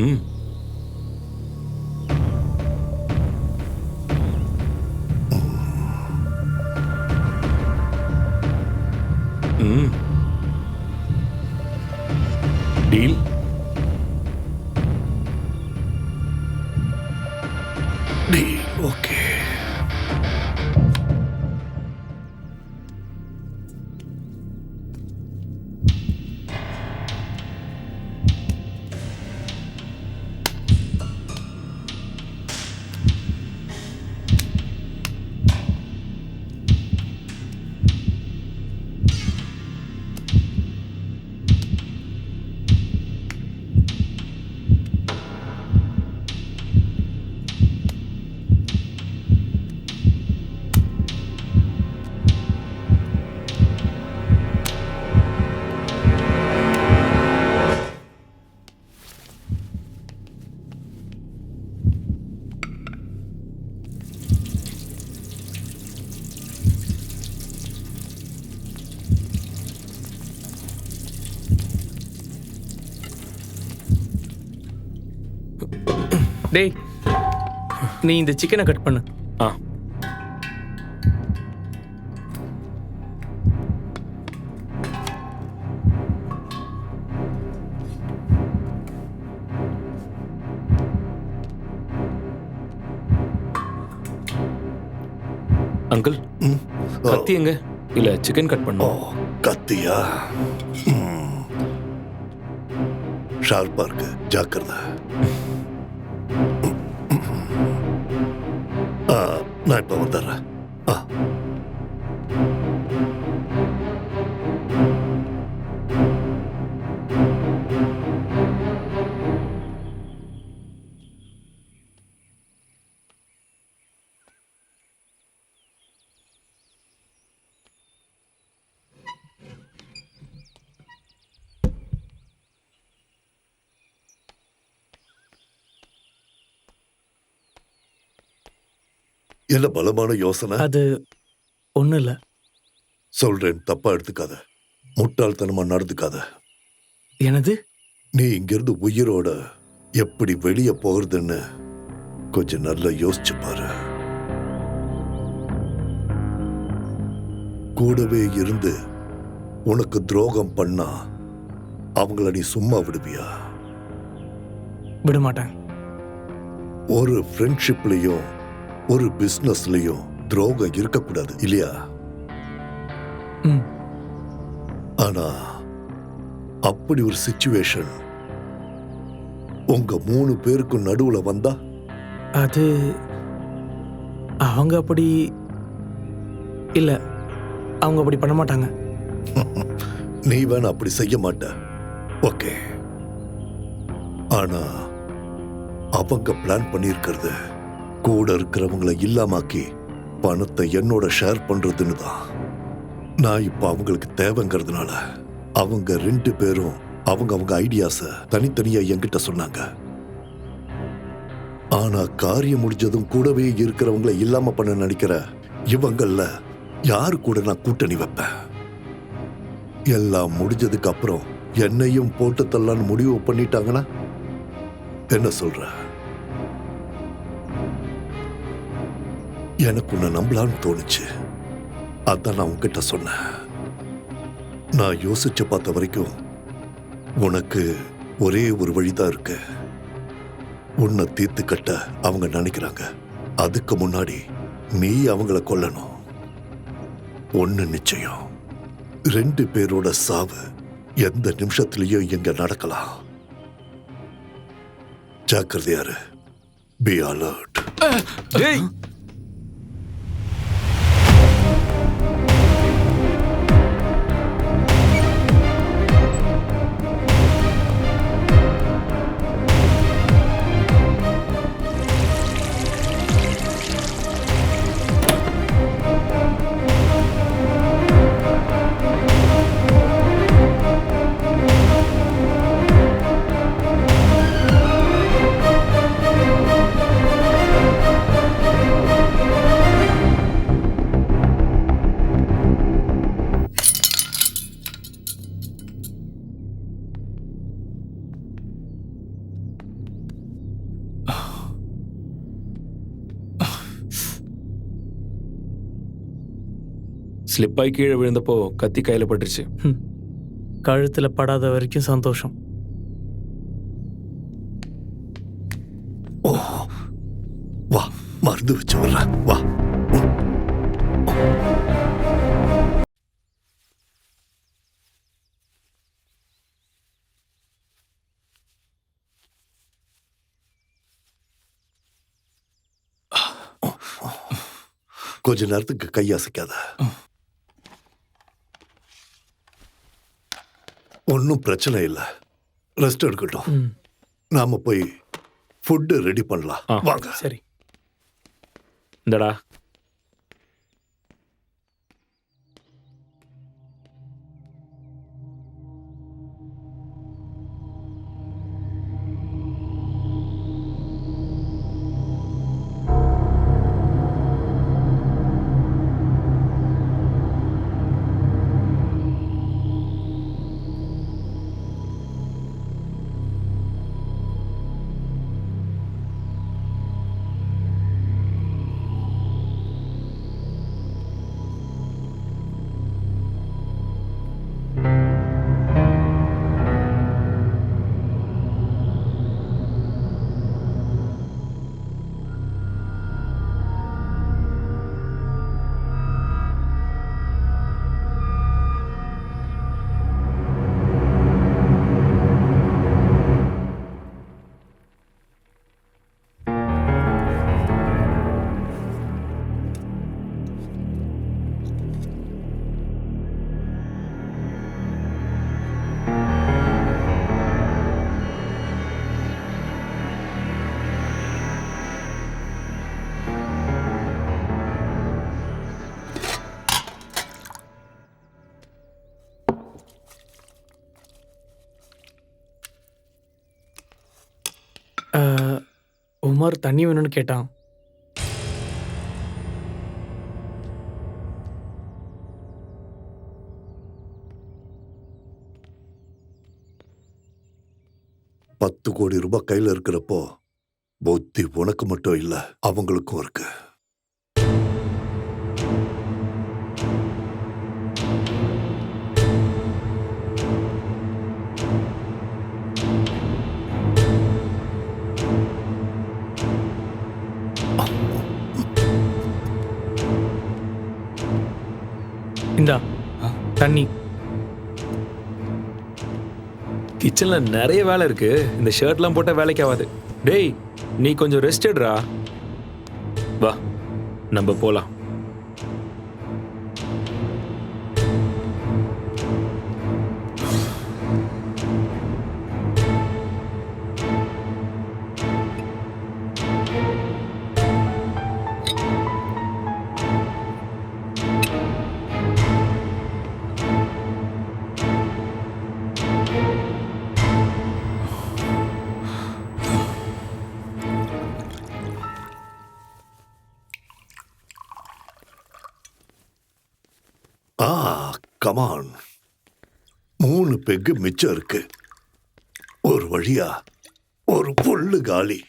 ம். ம். டீல். ஓகே. டேய், நீ இந்த சிக்கனை கட் பண்ணு. ஆ. அங்கிள், கத்தி எங்க? இல்ல சிக்கன் கட் ஓ, பண்ணும். கத்தியா? ஷார்ப்பா இருக்கு, ஜாக்கிரதை. நான் இப்ப வந்துடுறேன். என்ன பலமான யோசனை? அது ஒன்றும் இல்லை. சொல்றேன், தப்பா எடுத்துக்காத. முட்டாள்தனமா நடந்துக்காத. எனது நீ இங்கிருந்து உயிரோட எப்படி வெளியே போகிறதுன்னு கொஞ்சம் நல்லா யோசிச்சு பாரு. கூடவே இருந்து உனக்கு துரோகம் பண்ணா அவங்கள நீ சும்மா விடுவியா? விட மாட்டேன். ஒரு ஃப்ரெண்ட்ஷிப்லயும் ஒரு பிசினஸ்லயும் துரோகம் இருக்கக்கூடாது, இல்லையா? ம். ஆனா அப்படி ஒரு சிச்சுவேஷன் உங்க 3 பேருக்கும் நடுவுல வந்தா? அது அவங்க அப்படி இல்ல, அவங்க அப்படி பண்ண மாட்டாங்க. நீ வேணா அப்படி செய்ய மாட்ட, ஓகே. ஆனா அவங்க பிளான் பண்ணியிருக்கிறது கூட இருக்கிறவங்களை இல்லாமாக்கி பணத்தை என்னோட ஷேர் பண்றதுன்னு தான். நான் இப்ப அவங்களுக்கு தேவைங்கிறதுனால அவங்க 2 பேரும் அவங்க ஐடியாஸ தனித்தனியா என்கிட்ட சொன்னாங்க. ஆனா காரியம் முடிஞ்சதும் கூடவே இருக்கிறவங்களை இல்லாம பண்ண நினைக்கிற இவங்கள யாரு கூட நான் கூட்டணி வைப்பேன்? எல்லாம் முடிஞ்சதுக்கு அப்புறம் என்னையும் போட்டு தள்ளலான்னு முடிவு பண்ணிட்டாங்கன்னா என்ன சொல்ற? எனக்கு உன்னை நம்பலான்னு தோணுச்சு, அதான் நான் உன்கிட்ட சொன்னேன். நான் யோசிச்சு பார்த்த வரைக்கும் உனக்கு ஒரே ஒரு வழிதான் இருக்கு. உன்னை தீர்த்து கட்ட அவங்க நினைக்கிறாங்க. அதுக்கு முன்னாடி நீ அவங்கள கொல்லணும். ஒண்ணு நிச்சயம், 2 பேரோட சாவு எந்த நிமிஷத்திலையும் இங்க நடக்கலாம். ஜாக்கிரதையாரு. Be alert. டேய் ஸ்லிப்பாகி கீழே விழுந்தப்போ கத்தி கையில் பட்டுருச்சு. கழுத்தில் படாத வரைக்கும் சந்தோஷம். ஓ வா, மருந்து வச்சு வர்றேன், வா. கொஞ்ச நேரத்துக்கு கையசைக்காத. ஒன்றும் பிரச்சனை இல்லை, ரெஸ்ட் எடுக்கட்டும். நாம போய் ஃபுட்டு ரெடி பண்ணலாம், வாங்க. சரி. இந்தடா. உமர் தண்ணி வேணும்னு கேட்டான். $10 கோடி கையில இருக்கிறப்போ புத்தி உனக்கு மட்டும் இல்ல, அவங்களுக்கும் இருக்கு. இந்தா தண்ணி. கிச்சனில் நிறைய வேலை இருக்கு, இந்த ஷர்ட்லாம் போட்டால் வேலைக்கு ஆகாது. டேய், நீ கொஞ்சம் ரெஸ்ட் எடுறா. வா, நம்ம போலாம். கமான், 3 பெக்கு மிச்சம் இருக்கு. ஒரு வழியா ஒரு புல்லு காலி.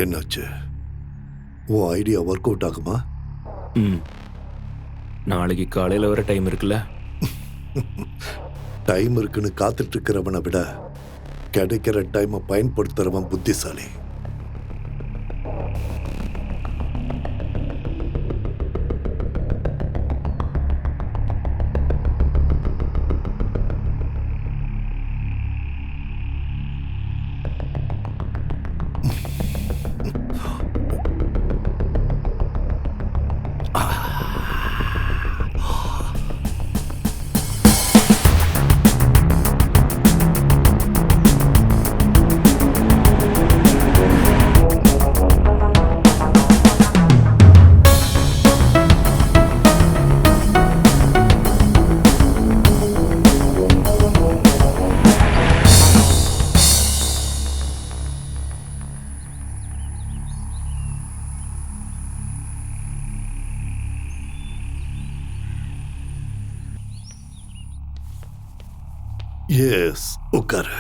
என்னாச்சு? உன் ஐடியா ஒர்க் அவுட் ஆகுமா? நாளைக்கு காலையில் வர டைம் இருக்குல்ல? டைம் இருக்குன்னு காத்துட்டு இருக்கிறவனை விட கிடைக்கிற டைமை பயன்படுத்துறவன் புத்திசாலி. எஸ், உட்காரு.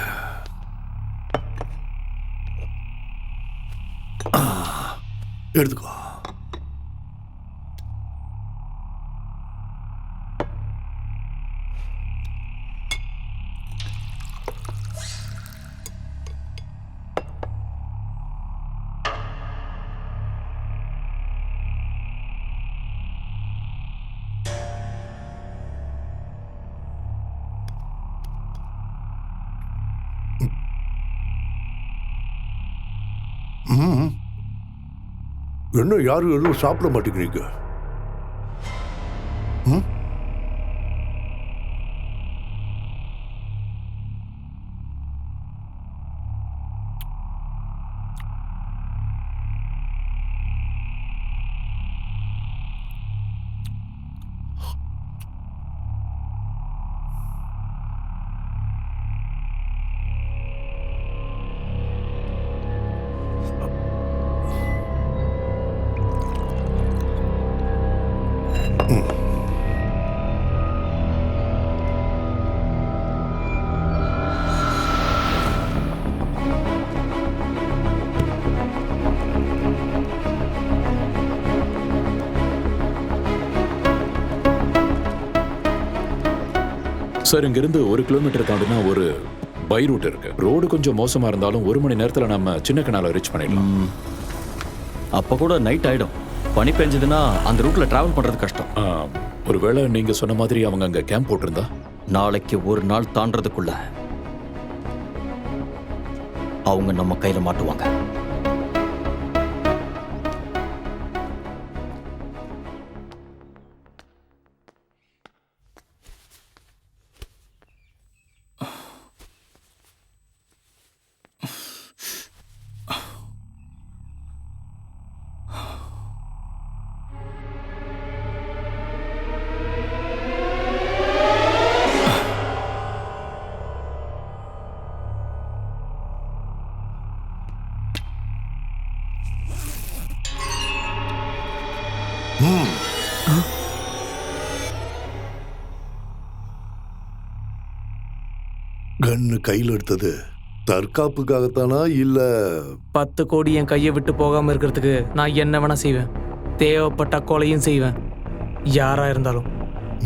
எடுத்துக்கோ. என்ன யாரும் எதுவும் சாப்பிட மாட்டேங்கிறீங்க? ம்? சார், இங்கிருந்து 1 கிலோமீட்டர் தாண்டினா ஒரு பை ரூட் இருக்கு. ரோடு கொஞ்சம் மோசமா இருந்தாலும் 1 மணி நேரத்துல நம்ம சின்ன கனால ரீச் பண்ணிடலாம். அப்போ கூட நைட் ஆயிடும். பனி பெஞ்சதுன்னா அந்த ரூட்ல டிராவல் பண்றது கஷ்டம். ஒருவேளை நீங்க சொன்ன மாதிரி அவங்க அங்க கேம்ப் போட்டிருந்தா நாளைக்கு ஒரு நாள் தாண்டறதுக்குள்ள அவங்க நம்ம கையில மாட்டுவாங்க. கன்னு கையில் எடுத்தது தற்காப்புக்காகத்தானா இல்ல 10 கோடி என் கையை விட்டு போகாம இருக்கிறதுக்கு நான் என்ன வேணா செய்வேன். தேவைப்பட்ட கொலையும் செய்வேன், யாரா இருந்தாலும்.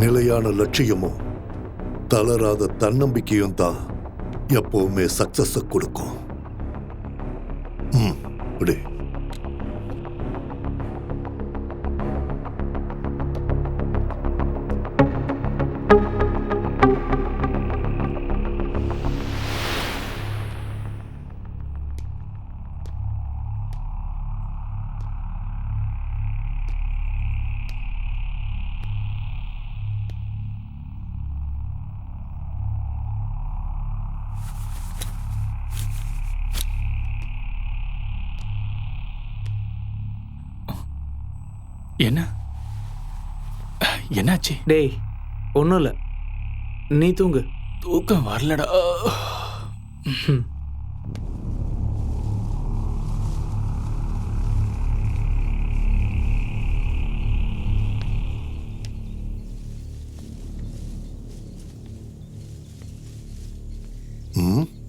நிலையான லட்சியமும் தளராத தன்னம்பிக்கையும் தான் எப்பவுமே சக்சஸ் கொடுக்கும். அப்படி என்னாச்சு? டேய், ஒன்றும் இல்லை, நீ தூங்கு. தூக்கம் வரலடா.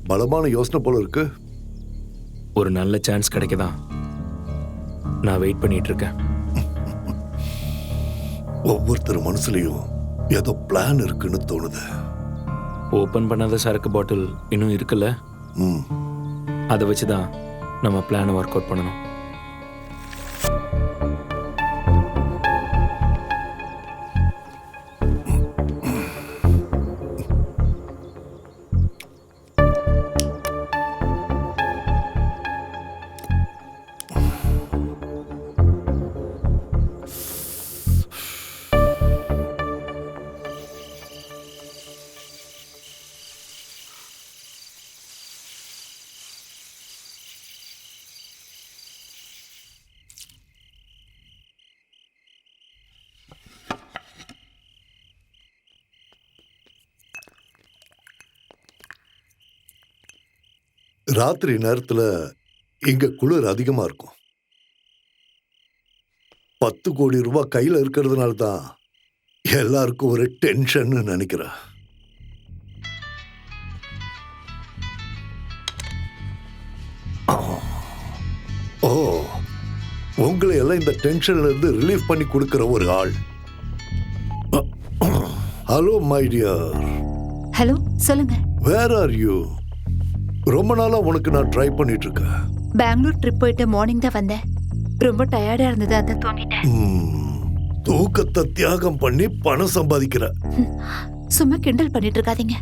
பலமான யோசனை போல இருக்கு. ஒரு நல்ல சான்ஸ் கிடைக்கதான் நான் வெயிட் பண்ணிட்டு இருக்கேன். ஒவ்வொருத்தர் மனசுலயும் ஏதோ பிளான் இருக்குன்னு தோணுது. ஓபன் பண்ணாத சரக்கு பாட்டில் இன்னும் இருக்குல்ல, அதை வச்சுதான் நம்ம பிளானை ஒர்க் அவுட் பண்ணணும். ராத்திரி நேரத்துல இங்க குளிர் அதிகமா இருக்கும். 10 கோடி ரூபாய் கையில இருக்கிறதுனால தான் எல்லாருக்கும் ஒரு டென்ஷன் நினைக்கிறேன். உங்களை எல்லாம் இந்த டென்ஷன்ல இருந்து ரிலீஃப் பண்ணி கொடுக்கிற ஒரு ஆள். Hello my dear. ஹலோ, சொல்லுங்க. Where are you? ரொம்ப நாளா உனக்கு நான் ட்ரை பண்ணிட்டு இருக்கேன். பெங்களூர் ட்ரிப் போயிட்டு மார்னிங் தான் வந்தேன். ரொம்ப டயர்டா இருந்தது, அதான் தூங்கிட்டேன். தூக்கத்தை தியாகம் பண்ணி பணம் சம்பாதிக்கிற. சும்மா கிண்டல் பண்ணிட்டு இருக்காதீங்க.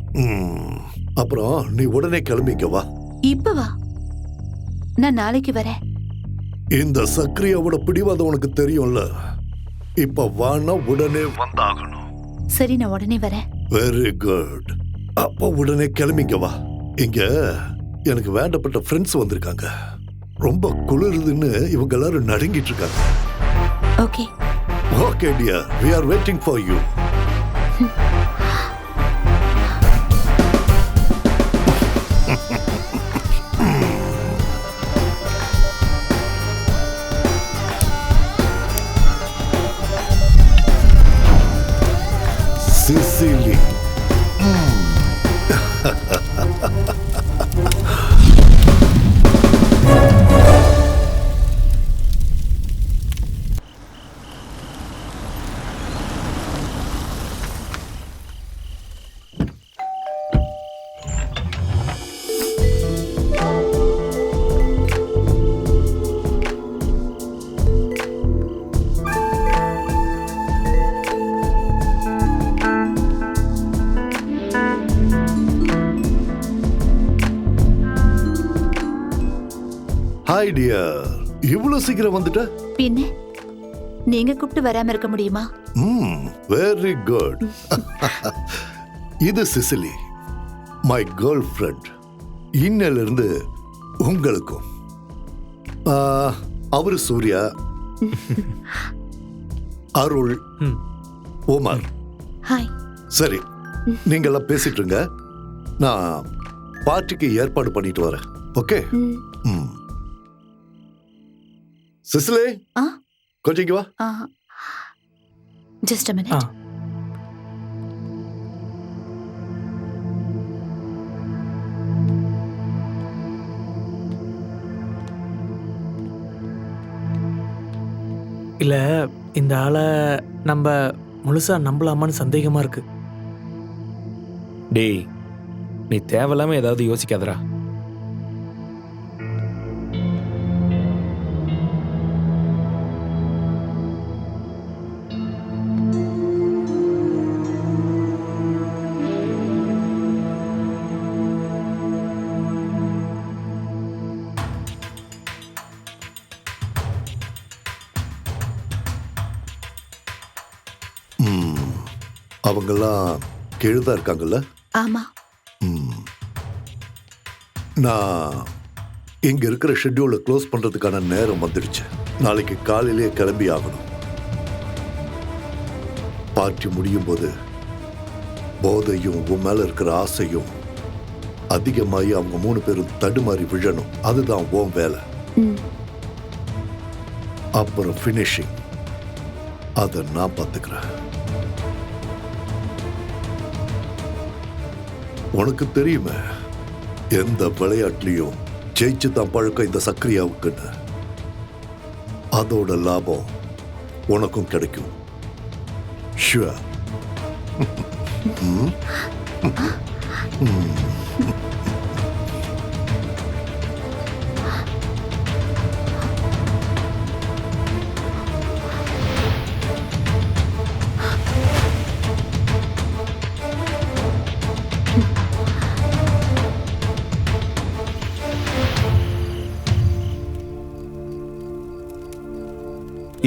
அப்புறம் நீ உடனே கிளம்பிக்க வா. இப்ப வா, நான் நாளைக்கு வரேன். இந்த சக்ரியாவோட பிடிவாதம் உனக்கு தெரியும்ல. இப்ப வானா உடனே வந்தாகணும். சரி, நான் உடனே வரேன். Very good. அப்ப உடனே கிளம்பிக்க வா. இங்க எனக்கு வேண்டப்பட்ட ஃப்ரெண்ட்ஸ் வந்திருக்காங்க. ரொம்ப குளிருதுன்னு இவங்க எல்லாரும் நடுங்கிட்டு இருக்காங்க. Okay. Okay dear, we are waiting for you. Sicily. Hi dear, இவ்வளவு சீக்கிரம் வந்துட்ட? பின்ன நீங்க கூப்பிட்டு வராம இருக்க முடியுமா? Very good. இது சிசிலி, மை கேர்ள் ஃப்ரெண்ட். இன்னையில இருந்து உங்களுக்கும். அவரு சூர்யா, அருள், உமர். ஹாய். சரி, நீங்க எல்லாம் பேசிட்டு இருங்க. நான் பார்ட்டிக்கு ஏற்பாடு பண்ணிட்டு வரேன். ஓகே? சிசிலே, கொஞ்சம் இங்க வா. Just a minute. இல்ல, இந்த ஆளை நம்ம முழுசா நம்பலாமான்னு சந்தேகமா இருக்கு. டேய், நீ தேவையில்லாம ஏதாவது யோசிக்காதடா. அவங்கெல்லாம் கீழதான் இருக்காங்கல்ல? ஆமா. நான் இங்க இருக்கிற ஷெட்யூலை க்ளோஸ் பண்றதுக்கான நேரம் வந்துடுச்சு. நாளைக்கு காலையிலேயே கிளம்பி ஆகணும். பார்ட்டி முடியும் போது போதையும் உன் மேல இருக்கிற ஆசையும் அதிகமாகி அவங்க 3 பேரும் தடுமாறி விழணும். அதுதான் உன் வேலை. அப்புறம் ஃபினிஷிங் அதை நான் பார்த்துக்கிறேன். உனக்கு தெரியுமே, எந்த விளையாட்டுலயும் ஜெயிச்சு தான் பழக்கம் இந்த சக்ரியாவுக்குன்னு. அதோட லாபம் உனக்கும் கிடைக்கும். ஷுவர்.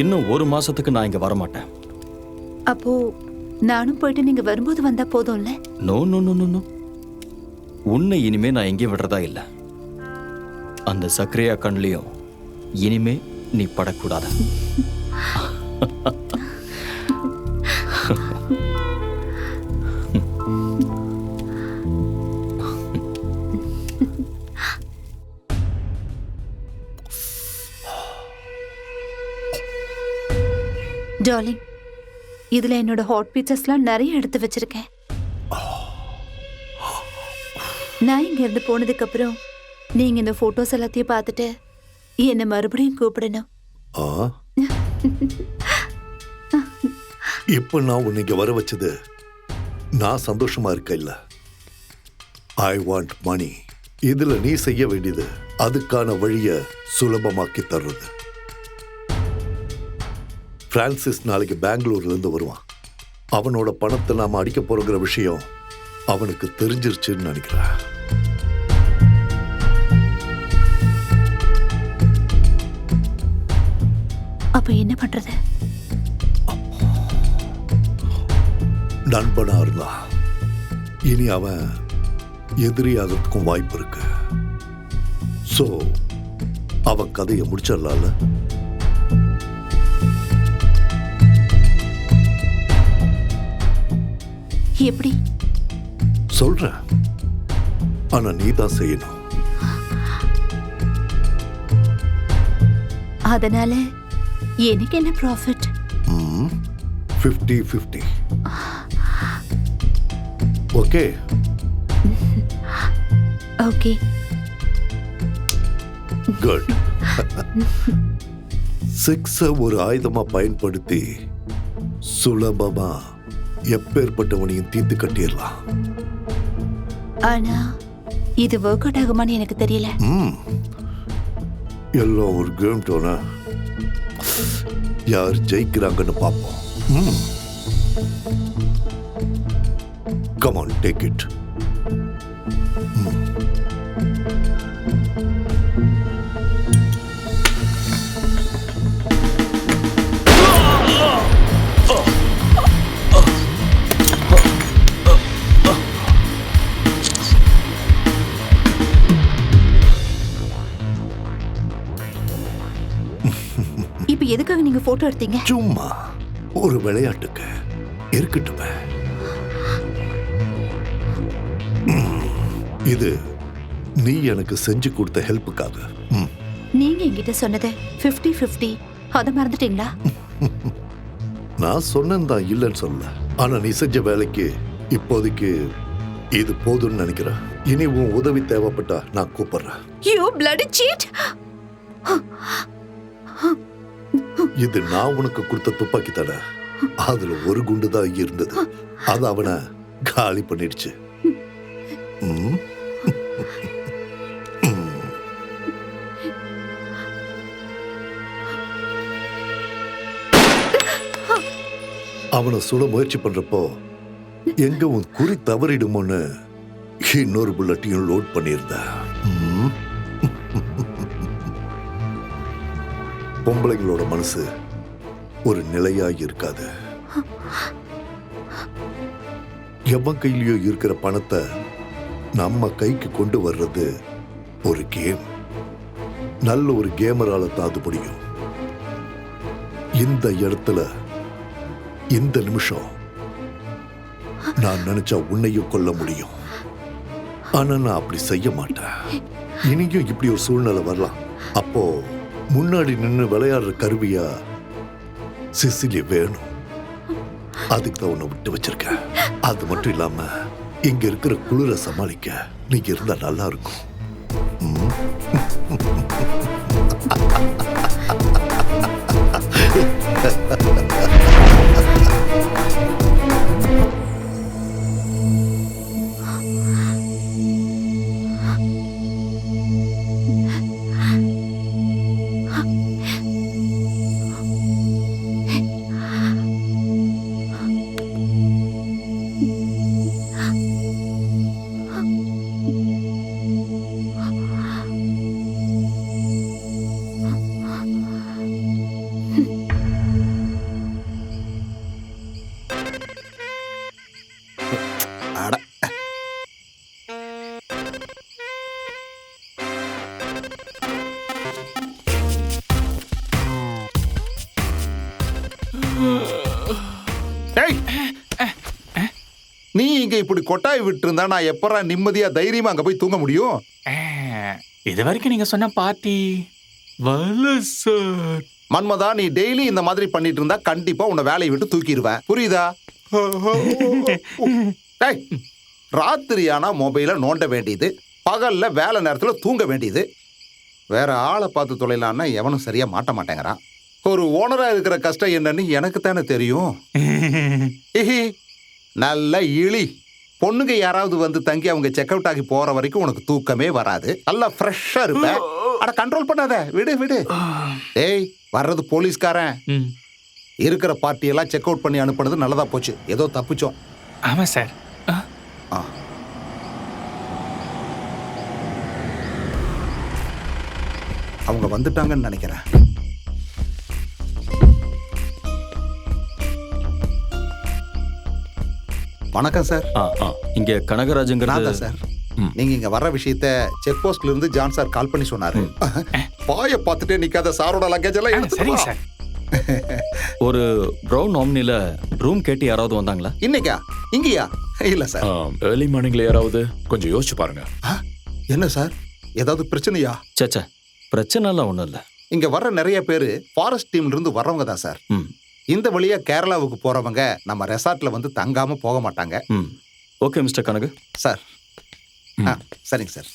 இன்னும் 1 மாசத்துக்கு நான் இங்க வரமாட்டேன். அப்போ நானும் போயிட்டு நீங்க வரும்போது வந்தா போதும்ல? No no no no no. உன்னை இனிமே நான் எங்கேயும் விடுறதா இல்லை. அந்த சக்ரியா கண்லையும் இனிமே நீ படக்கூடாது. டார்லிங், இதுல என்னோட ஹாட் பீச்சஸ்லாம் நிறைய எடுத்து வச்சிருக்கேன். நான் இங்க இருந்து போனதுக்கு அப்புறம் நீங்க இந்த போட்டோஸ் எல்லாத்தையும் பார்த்துட்டு என்னை மறுபடியும் கூப்பிடணும். ஆ இப்ப நான் உன்னை இங்க வர வச்சது நான் சந்தோஷமா இருக்க இல்ல. I want money. இதுல நீ செய்ய வேண்டியது அதுக்கான வழிய சுலபமாக்கி தர்றது. பிரான்சிஸ் நாளைக்கு பெங்களூர்ல இருந்து வருவான். அவனோட பணத்தை நாம அடிக்க போறோங்கிற விஷயம் அவனுக்கு தெரிஞ்சிருச்சுன்னு நினைக்கிறேன். அப்ப என்ன பண்றது? நண்பனா இருந்தா இனி அவன் எதிரியாகிறதுக்கும் வாய்ப்பு இருக்கு. சோ அவன் கதையை முடிச்சிடலாம்ல. எப்படி? சொல்றேன், ஆனா நீ தான் செய்யணும். அதனால எனக்கு என்ன ப்ராஃபிட்? 50-50. ஓகே? ஓகே. குட். செக்ஸ ஒரு ஆயுதமா பயன்படுத்தி சுலபமா எப்பேற்பட்டவனையும் தீர்த்து கட்டிடலாம். ஆனா இது ஒர்க் அவுட் ஆகுமான்னு எனக்கு தெரியல. எல்லாம் ஒரு கேம் டோனா. யார் ஜெயிக்கிறாங்கன்னு பார்ப்போம். Come on, take it. இப்ப எதுக்காக நீங்க போட்டோ எடுத்தீங்க? சும்மா ஒரு விளையாட்டுக்கு இருக்கட்டுமே. இது நீ எனக்கு செஞ்சு கொடுத்த ஹெல்ப்புக்காக. நீங்க என்கிட்ட சொன்னது 50-50. அத மறந்துட்டீங்களா? நான் சொன்னேன் தான், இல்லைன்னு சொல்லல. ஆனா நீ செஞ்ச வேலைக்கு இப்போதைக்கு இது போதும்னு நினைக்கிறேன். இனி உன் உதவி தேவைப்பட்டா நான் கூப்பிடுறேன். You bloody cheat! இது நான் உனக்கு கொடுத்த துப்பாக்கி தடை. அதுல ஒரு குண்டு தான் இருந்தது. அது அவனை காலி பண்ணிடுச்சு. அவனை சுட முயற்சி பண்றப்போ எங்க உன் குறி தவறிடுமோன்னு இன்னொரு புல்லட்டையும் லோட் பண்ணியிருந்த. பொம்பளைங்களோட மனசு ஒரு நிலையாய் இருக்காது. எவன் கையிலயோ இருக்கிற பணத்தை நம்ம கைக்கு கொண்டு வர்றது ஒரு கேம். நல்ல ஒரு கேமரால தான் அது முடியும். இந்த இடத்துல இந்த நிமிஷம் நான் நினைச்சா உன்னையும் கொல்ல முடியும். ஆனா நான் அப்படி செய்ய மாட்டேன். இனியும் இப்படி ஒரு சூழ்நிலை வரலாம். அப்போ முன்னாடி நின்று விளையாடுற கருவியா சிசிலி வேணும். அதுக்கு தான் உன்னை விட்டு வச்சிருக்க. அது மட்டும் இல்லாம இங்க இருக்கிற குளிர சமாளிக்க நீங்க இருந்தா நல்லா இருக்கும். நீ இங்க இப்படி கொட்டாய் விட்டு இருந்தா நான் எப்பறா நிம்மதியா தைரியமா அங்க போய் தூங்க முடியும்? இது வரைக்கும் நீங்க சொன்ன பார்ட்டி சார். மன்மதா, நீ டெய்லி இந்த மாதிரி பண்ணிட்டு இருந்தா கண்டிப்பா உன்னை வேலையை விட்டு தூக்கிடுவேன். புரியுதா? ராத்திரியானா மொபைல நோண்ட வேண்டியது, பகல்ல வேலை நேரத்துல தூங்க வேண்டியது. வேற ஆளை பார்த்து தொலைலான்னா எவனும் சரியா மாட்ட மாட்டேங்கிறான். ஒரு ஓனரா இருக்கிற கஷ்டம் என்னன்னு எனக்கு தானே தெரியும். இஹி, நல்ல இழி. பொண்ணுங்க யாராவது வந்து தங்கி அவங்க செக் அவுட் ஆகி போற வரைக்கும் உனக்கு தூக்கமே வராது. நல்லா ஃப்ரெஷ்ஷா இருப்ப. அட கண்ட்ரோல் பண்ணாத, விடு விடு. ஏய், வர்றது போலீஸ்காரன். இருக்கிற பார்ட்டியெல்லாம் செக் அவுட் பண்ணி அனுப்புனது நல்லதா போச்சு. ஏதோ தப்பிச்சோம். ஆமா சார். அவங்க வந்துட்டாங்கன்னு நினைக்கிறேன். வணக்கம் சார். இங்க நான் கனகராஜுங்கிறது தான் சார். நீங்க இங்க வர்ற விஷயத்த செக் போஸ்ட்ல இருந்து ஜான் சார் கால் பண்ணி சொன்னாரு. பாய பார்த்துட்டே நிக்காத, சாரோட லக்கேஜ் எல்லாம் எடுத்துட்டு சரிங்க வா. சார். ஒரு ப்ரௌன் ஆம்னில ரூம் கேட்டு யாராவது வந்தாங்களா? இன்னைக்கா? இங்கயா? இல்ல சார். ஏர்லி மார்னிங்ல யாராவது கொஞ்சம் யோசிச்சு பாருங்க. என்ன சார், ஏதாவது பிரச்சனையா? சேச்சே, பிரச்சனைலாம் ஒன்றும் இல்லை. இங்க வர்ற நிறைய பேரு ஃபாரஸ்ட் டீம்ல இருந்து வர்றவங்க தான் சார். இந்த வழியா கேரளாவுக்கு போறவங்க நம்ம ரெசார்ட்ல வந்து தங்காம போக மாட்டாங்க. Okay mister Kanagu. சார். சரிங்க சார்.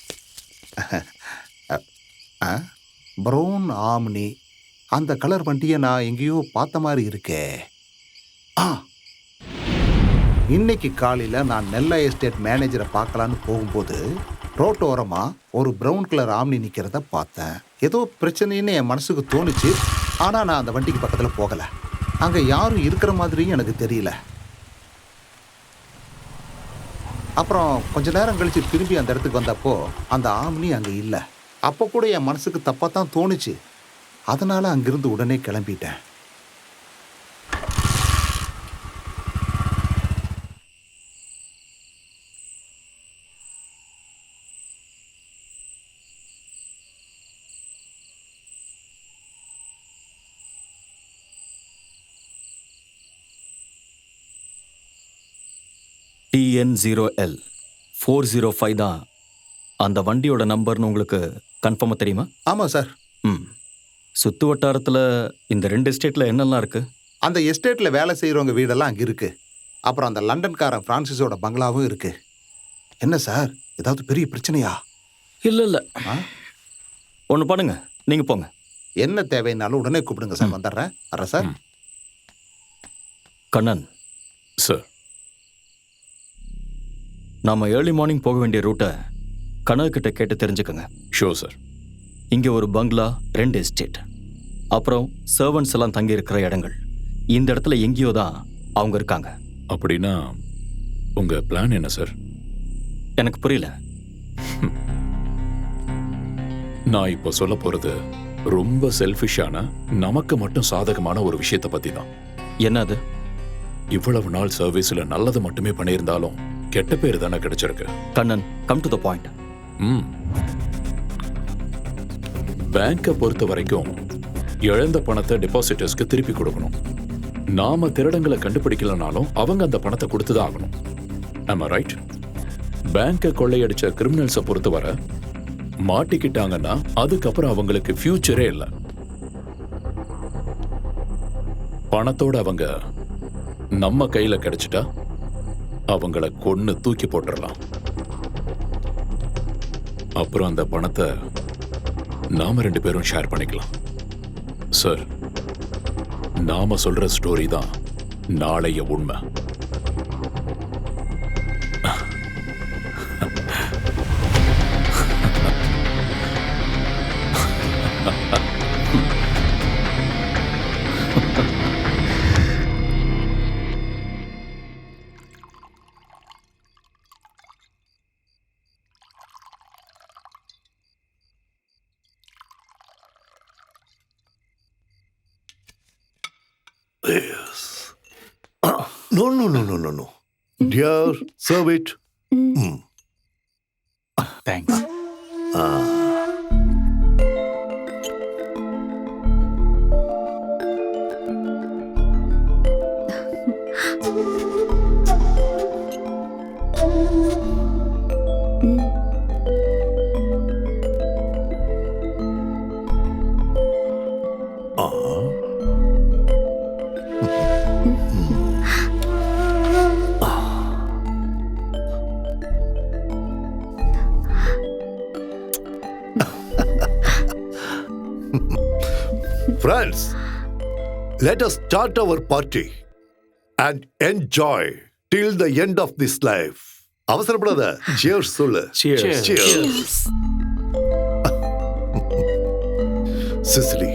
ப்ரௌன் ஆம்னி, அந்த கலர் வண்டியை நான் எங்கேயோ பார்த்த மாதிரி இருக்கே. இன்னைக்கு காலையில நான் நெல்லை எஸ்டேட் மேனேஜரை பார்க்கலான்னு போகும்போது ரோட்டோரமா ஒரு ப்ரௌன் கலர் ஆம்னி நிக்கிறத பார்த்தேன். ஏதோ பிரச்சனைன்னு என் மனசுக்கு தோணுச்சு. ஆனா நான் அந்த வண்டிக்கு பக்கத்துல போகல. அங்க யாரும் இருக்கிற மாதிரியும் எனக்கு தெரியல. அப்புறம் கொஞ்ச நேரம் கழிச்சு திரும்பி அந்த இடத்துக்கு வந்தப்போ அந்த ஆம்னி அங்க இல்லை. அப்போ கூட என் மனசுக்கு தப்பா தான் தோணுச்சு. அதனால அங்கிருந்து உடனே கிளம்பிட்டேன். TN0L 405 தான் அந்த வண்டியோட நம்பர்னு உங்களுக்கு கன்ஃபார்மாக தெரியுமா? ஆமாம் சார். சுற்று வட்டாரத்தில் இந்த 2 எஸ்டேட்டில் என்னெல்லாம் இருக்கு? அந்த எஸ்டேட்டில் வேலை செய்கிறவங்க வீடெல்லாம் அங்கே இருக்கு. அப்புறம் அந்த லண்டன்காரன் ஃப்ரான்சிஸோட பங்களாவும் இருக்கு. என்ன சார், ஏதாவது பெரிய பிரச்சனையா? இல்லை. ஒன்று பண்ணுங்க, நீங்கள் போங்க. என்ன தேவைன்னாலும் உடனே கூப்பிடுங்க சார். வந்துடுறேன். வரேன் சார். கண்ணன் சார், நாம ஏர்லி மார்னிங் போக வேண்டிய ரூட்டை கனவுக்கிட்ட கேட்டு தெரிஞ்சுக்கோங்க. Show sir. இங்கே ஒரு பங்களா, 2 எஸ்டேட், அப்புறம் சர்வன்ட்ஸ் எல்லாம் தங்கி இருக்கிற இடங்கள். இந்த இடத்துல எங்கேயோ தான் அவங்க இருக்காங்க. அப்படின்னா உங்க பிளான் என்ன சார்? எனக்கு புரியல. நான் இப்போ சொல்ல போறது ரொம்ப செல்ஃபிஷான, நமக்கு மட்டும் சாதகமான ஒரு விஷயத்தை பத்தி தான். என்னது? இவ்வளவு நாள் சர்வீஸ்ல நல்லது மட்டுமே பண்ணியிருந்தாலும் கெட்ட பேர் தானே கிடைச்சிருக்கு. Kannan, come to the point. பேங்கை பொறுத்த வரைக்கும் இழந்த பணத்தை டெபாசிட்டர்ஸ்க்கு திருப்பி கொடுக்கணும். நாம திருடங்களை கண்டுபிடிக்கலனாலும் அவங்க அந்த பணத்தை கொடுத்துதான் ஆகணும். ஆமா ரைட்? பேங்கை கொள்ளையடிச்ச கிரிமினல்ஸை பொறுத்தவரை மாட்டிக்கிட்டாங்கன்னா அதுக்கப்புறம் அவங்களுக்கு ஃபியூச்சரே இல்லை. பணத்தோட அவங்க நம்ம கையில கிடைச்சிட்டா அவங்கள கொன்னு தூக்கி போட்டுடலாம். அப்புறம் அந்த பணத்தை நாம 2 பேரும் ஷேர் பண்ணிக்கலாம். சார், நாம சொல்ற ஸ்டோரி தான் நாளைய உண்மை. Yes. No. Dear, serve it. Thanks. Friends, let us start our party and enjoy till the end of this life. அவசரப்படாத. Cheers சொல்லு. Cheers. Cheers. சிசிலி,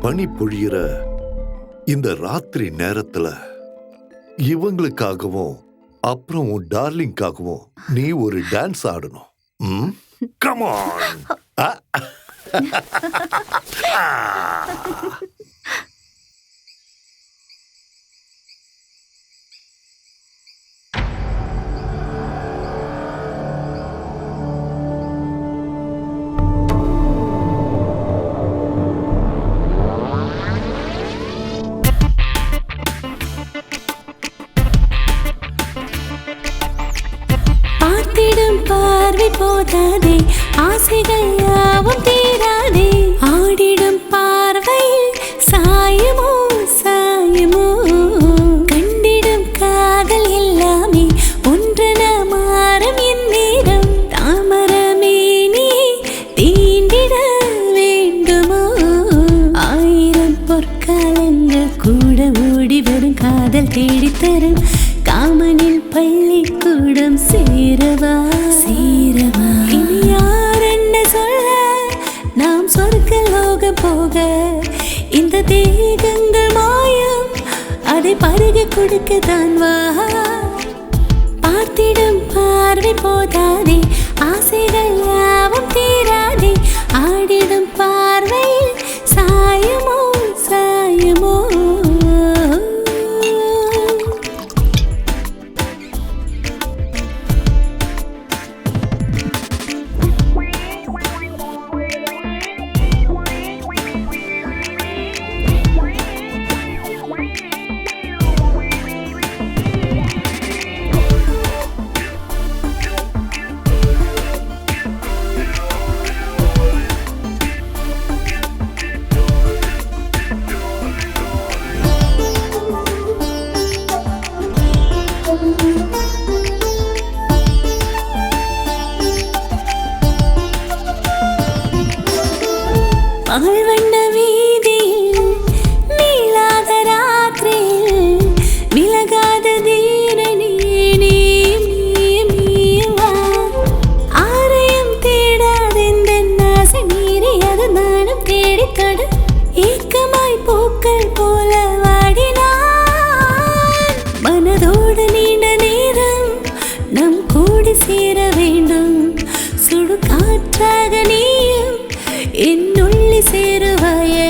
பனி பொழியிற இந்த ராத்திரி நேரத்துல இவங்களுக்காகவும் அப்புறம் உன் டார்லிங்காகவும் நீ ஒரு டான்ஸ் ஆடணும். Come on. பார்வை போதாதே, ஆசைகள் யாவும் தீராதே, ஆடிடும் பார்வையில் சாயமோ சாயமோ, கண்டிடும் காதல் எல்லாமே ஒன்றென மாறும் என் நேரம், தாமரமே நீ தீண்டிட வேண்டுமோ, ஆயிரம் பொற்காலங்கள் கூட ஓடி வரும் காதல் தேடித்தரும் காமனில் பள்ளிக்கூடம் சேரவா சேரவா, இனி யார் என்ன சொல்ல நாம் சொர்க்க லோகம் போக, இந்த தேகங்கள் மாயம் அதை பருக கொடுக்கத்தான் வா, பார்த்திடும் பார்வை போதாதே, ஆசைகள் யாவும் தீராதே, ஆடிடும் பார்வையில் சாயமோ சாயமோ. பால்வண்ண வீதியில் நீளாத ராத்திரியில் விலகாத தீரனே நீவா, ஆரையும் தேடாதெந்த ஆசை மீறி அது நானும் தேடித்தொட, ஏக்கமாய் பூக்கள் போல வாடினான், மனதோடு நீண்ட நேரம் நம் கூடி சேர வேண்டும், சுடு காற்றாக நீயும் என்னுள்ளி சேருவாயே.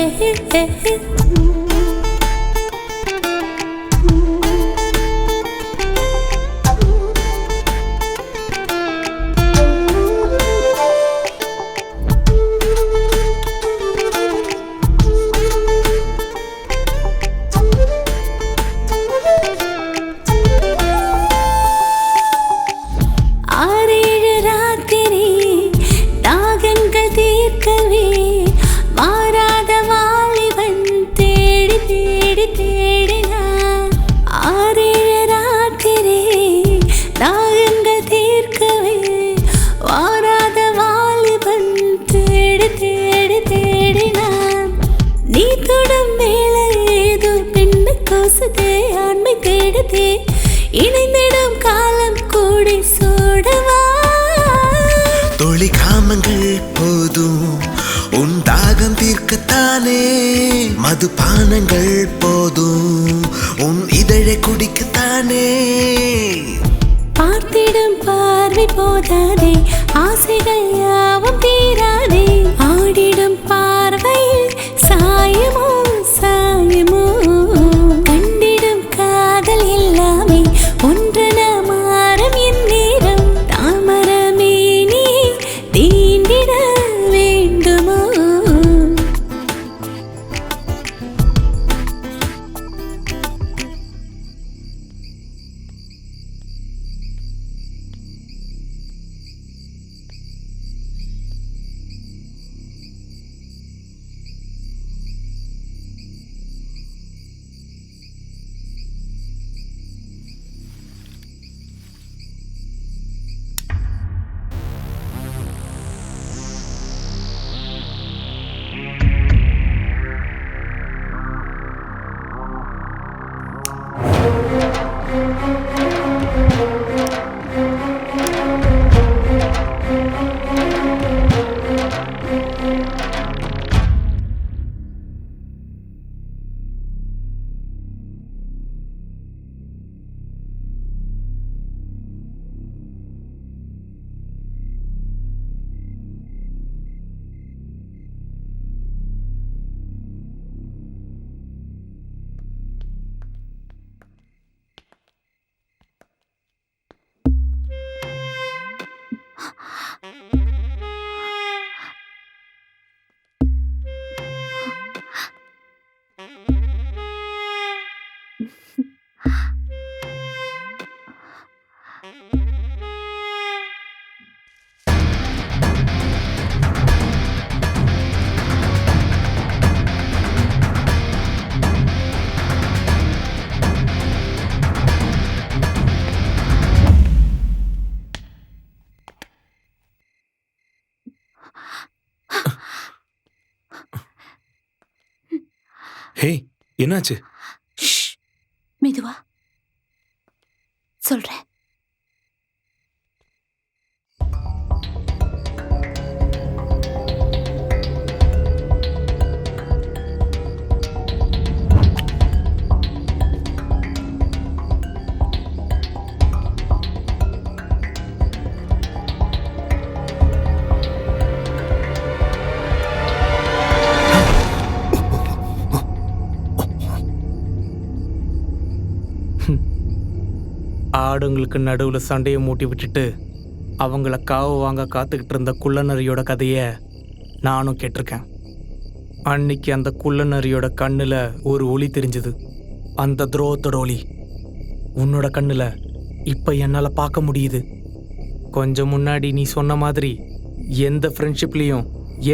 ஆறேழு ராத்திரி தாகங்கள் தீர்க்கவே மாறாத வாலிபன் தேடி தேடி தேடினான், ஆறேழு ராத்திரி தாகங்கள் தீர்க்கவே மாறாத வாலிபன் தேடி தேடி தேடினான், நீ தொடும் மேலே ஏதோ பெண்ணு கோசுதே, ஆண்மை தேடுதே, இணைந்திடும் காலம் கூடி சோடவா, தொழி காமங்கள் போதும் உன் தாகம் தீர்க்கத்தானே, மதுபானங்கள் போதும் உன் இதழை குடிக்கத்தானே, பார்த்திடும் பார்வை போதாதே, ஆசைகள் யாவும் தீராதே, ஆடிடும் பார்வையில் சாயமோ சாயமோ, கண்டிடும் காதல் எல்லாமே ஒன்றென மாறும் என் நேரம், தாமரமே நீ தீண்டிட வேண்டுமோ. ஹே, என்னாச்சு? மெதுவா சொல்றேன். ஆடுங்களுக்கு நடுவில் சண்டையை மூட்டி விட்டுட்டு அவங்கள காவு வாங்க காத்துக்கிட்டு இருந்த குள்ளநரியோட கதையை நானும் கேட்டிருக்கேன். அன்னைக்கு அந்த குள்ளநரியோட கண்ணில் ஒரு ஒளி தெரிஞ்சது, அந்த துரோகத்தோட ஒளி. உன்னோட கண்ணில் இப்போ என்னால் பார்க்க முடியுது. கொஞ்சம் முன்னாடி நீ சொன்ன மாதிரி எந்த ஃப்ரெண்ட்ஷிப்லேயும்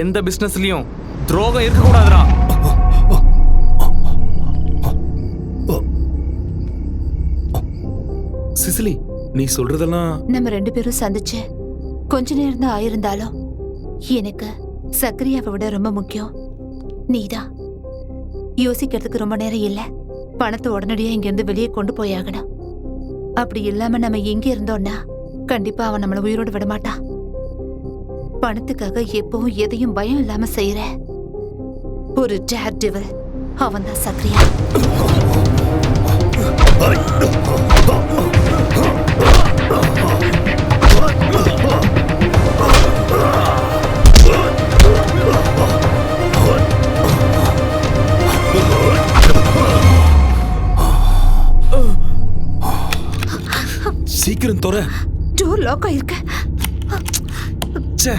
எந்த பிஸ்னஸ்லேயும் துரோகம் இருக்கக்கூடாதுடா. சிசிலி, நீ சொல்றதெல்லாம் நம்ம 2 பேரும் சந்திச்சு கொஞ்ச நேரம் தான் ஆயிருந்தாலும் எனக்கு சக்கரியாவை விட ரொம்ப முக்கியம் நீதான். யோசிக்கிறதுக்கு ரொம்ப நேரம் இல்ல. பணத்தை உடனடியா இங்க இருந்து வெளியே கொண்டு போயாகணும். அப்படி இல்லாம நம்ம எங்க இருந்தோம்னா கண்டிப்பா அவன் நம்மள உயிரோடு விட மாட்டான். பணத்துக்காக எப்பவும் எதையும் பயம் இல்லாம செய்யற ஒரு டேர் டெவில் அவன் தான் சக்கரியா. சீக்கிரம் தொற. டோர் லாக் ஆயிருக்கு. ச்சே.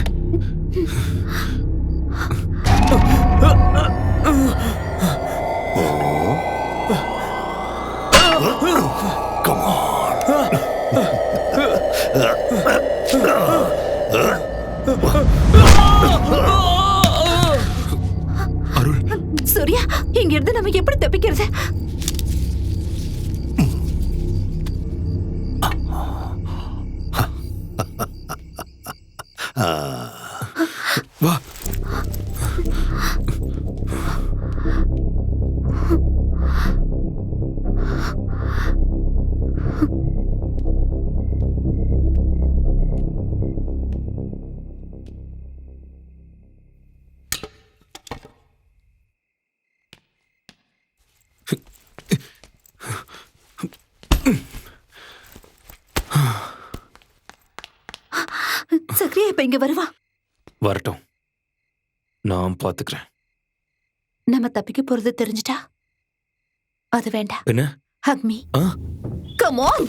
Come on. அருள், சூர்யா, இங்க இருந்து நம்ம எப்படி தப்பிக்கிறது? வா. சக்கரியா இப்ப இங்க வருவா. வரட்டும், நான் பாத்துக்கிறேன். நம்ம தப்பிக்க போறது தெரிஞ்சிட்டா அது வேண்டாம். என்ன? Hug me. Come on.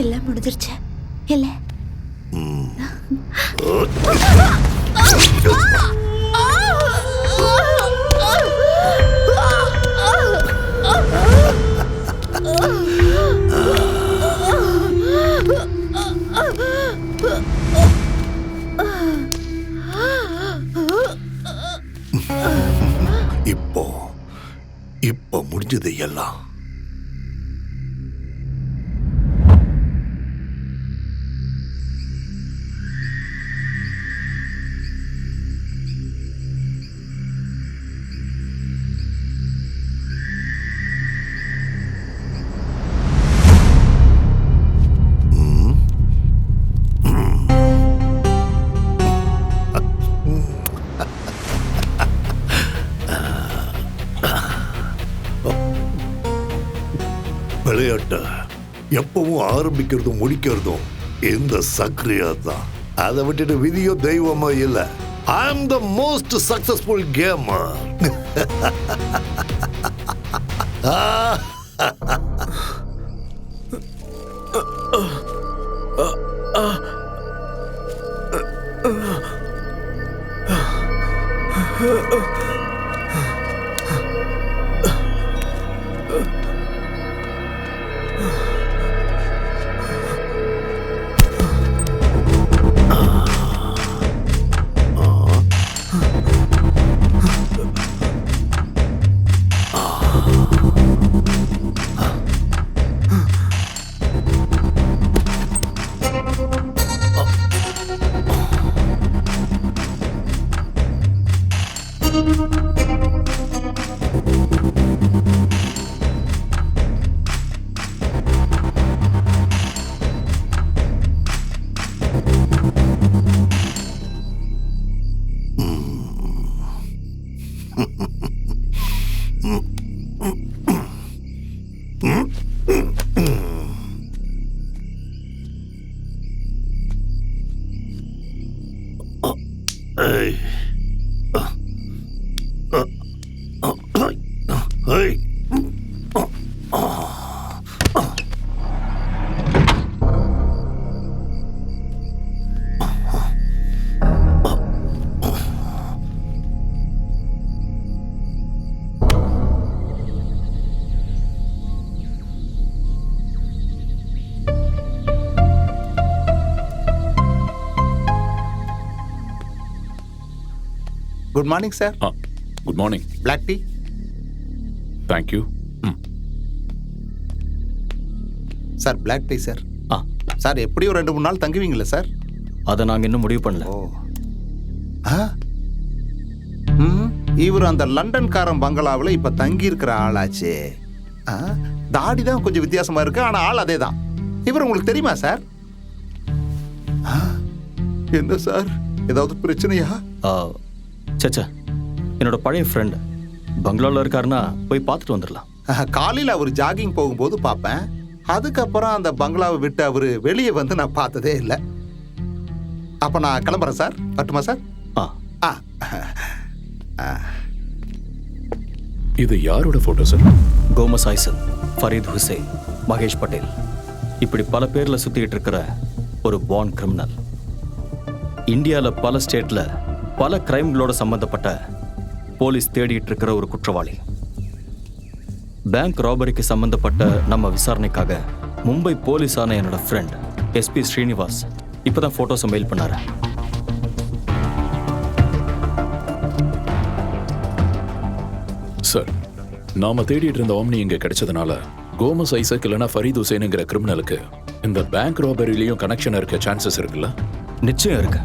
எல்லாம் முடிஞ்சிருச்சு இல்ல? இப்போ முடிஞ்சது எல்லாம். விளையாட்ட எப்பவும் ஆரம்பிக்கிறதும் முடிக்கிறதும் இந்த சக்ரியா தான். அதை விட்டுட்டு விதியோ தெய்வமோ இல்ல. I am the most successful gamer. Good morning sir. Good morning. Black tea. Thank you. Sir black tea sir. Sir எப்படியும் 2-3 நாள் தங்குவீங்களா சார்? அதை நாங்கள் இன்னும் முடிவு பண்ணல. இவர் அந்த லண்டன்காரன் பங்களாவில் இப்ப தங்கி இருக்கிற ஆளாச்சு. தாடி தான் கொஞ்சம் வித்தியாசமா இருக்கு, ஆனா ஆள் அதே தான். இவர் உங்களுக்கு தெரியுமா சார்? என்ன சார், ஏதாவது பிரச்சனையா? சச்சா, என்னோட பழைய ஃப்ரெண்ட் பங்களாவில் இருக்காருன்னா போய் பார்த்துட்டு வந்துடலாம். காலையில் அவர் ஜாகிங் போகும்போது பார்ப்பேன். அதுக்கப்புறம் அந்த பங்களாவை விட்டு அவர் வெளியே வந்து நான் பார்த்ததே இல்லை. அப்போ நான் கிளம்புறேன் சார். வரட்டுமா சார்? இது யாரோட போட்டோ சார்? கோமஸ் ஐசல், ஃபரீத் ஹுசைன், மகேஷ் பட்டேல், இப்படி பல பேர்ல சுத்திட்டு இருக்கிற ஒரு பார்ன் கிரிமினல். இந்தியாவில் பல ஸ்டேட்ல பல கிரைம்களோட சம்பந்தப்பட்ட போலீஸ் தேடிட்டு இருக்கிற ஒரு குற்றவாளி. பேங்க் ராபரிக்கு சம்பந்தப்பட்ட நம்ம விசாரணைக்காக மும்பை போலீஸான என்னோட ஃப்ரெண்ட் எஸ்பி ஸ்ரீனிவாஸ் இப்பதான் போட்டோஸை மெயில் பண்ணாரு. சார், நாம தேடிட்டு இருந்த ஆம்னி இங்க கிடைச்சதுனால கோமஸ் ஐசக் இல்லைன்னா ஃபரீத் ஹுசைனுங்கிற கிரிமினலுக்கு இந்த பேங்க் ராபரிலையும் கனெக்ஷன் இருக்க சான்சஸ் இருக்குல்ல? நிச்சயம் இருக்கு.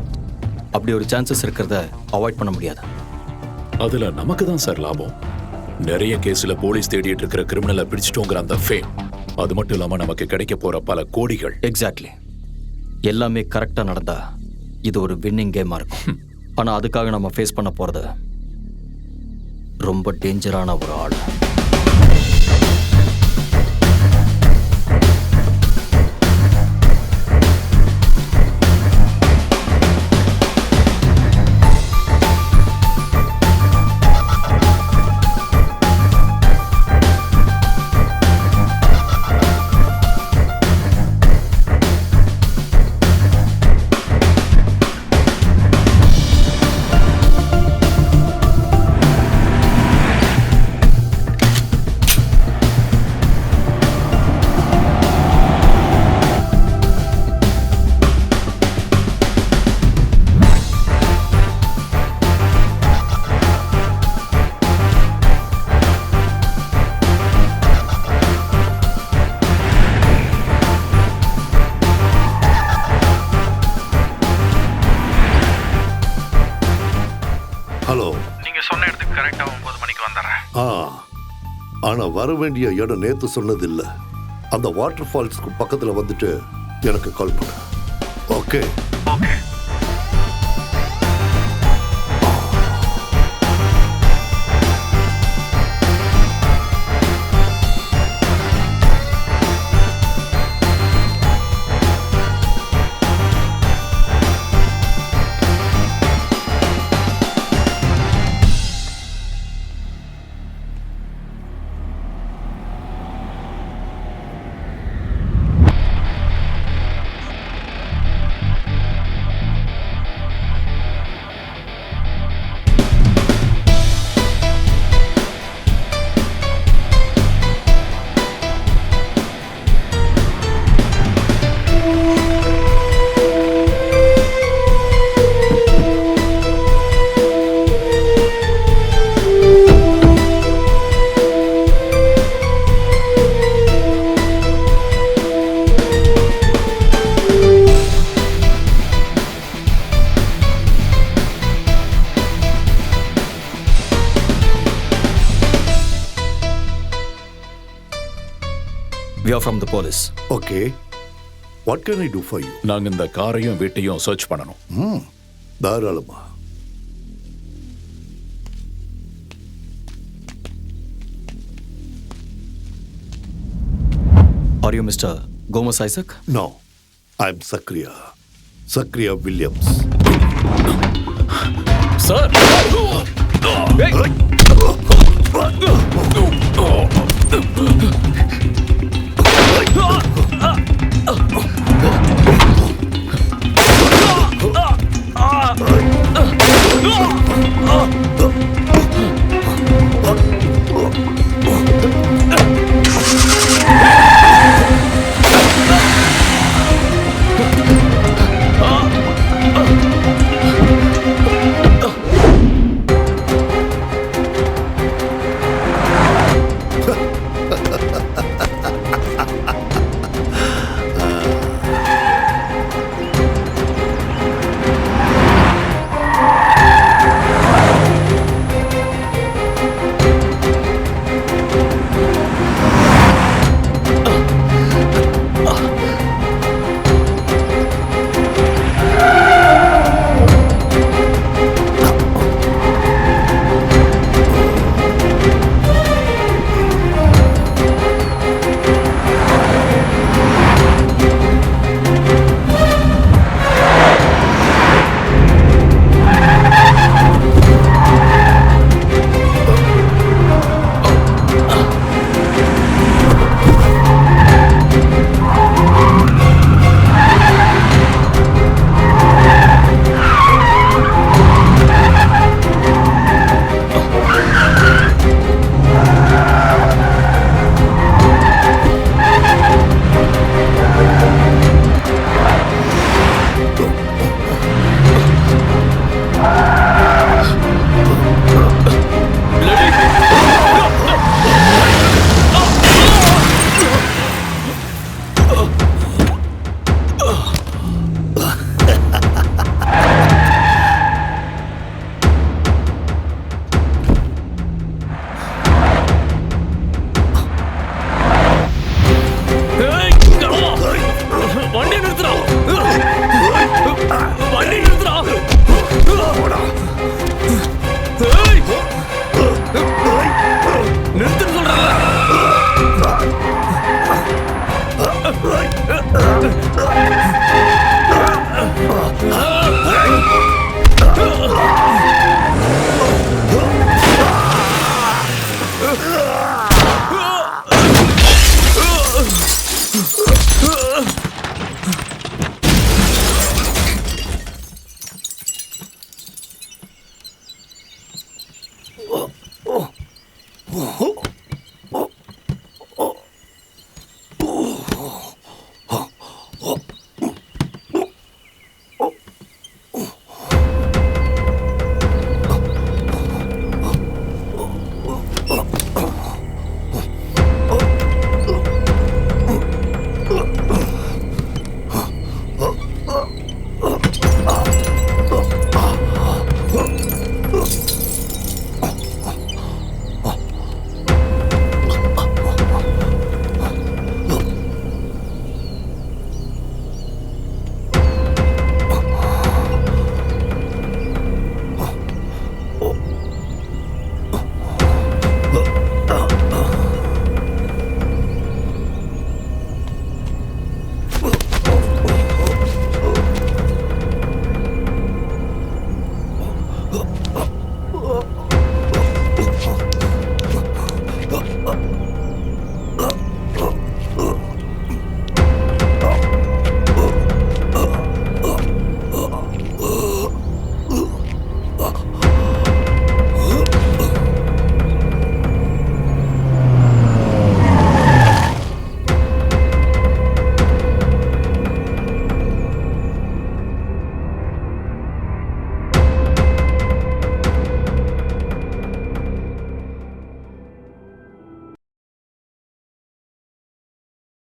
அப்படி ஒரு சான்சஸ் இருக்கிறத அவாய்ட் பண்ண முடியாது. அதுல நமக்கு தான் சார் லாபம். நிறைய கேஸ்ல போலீஸ் தேடிட்டு இருக்கிற கிரிமினலை பிடிச்சிட்டோங்கிற அந்த ஃபேம், அது மட்டும் இல்லாம நமக்கு கிடைக்க போற பல கோடிகள். எக்ஸாக்ட்லி. எல்லாமே கரெக்டா நடந்தா இது ஒரு வின்னிங் கேமா இருக்கும். ஆனா அதுக்காக நம்ம ஃபேஸ் பண்ண போறது ரொம்ப டேஞ்சரான ஒரு ஆள். ஆனா வர வேண்டிய இடம் நேத்து சொன்னது இல்ல. அந்த வாட்டர் ஃபால்ஸ்க்கு பக்கத்துல வந்துட்டு எனக்கு கால் பண்ணு. Okay? We are from the police. Okay. What can I do for you? நாங்க இந்த காரையும் வீட்டையும் சர்ச் பண்ணணும். தாராளமா. Are you Mr. Gomez Isaac? No, I'm Sakriya. Sakriya Williams. Sir,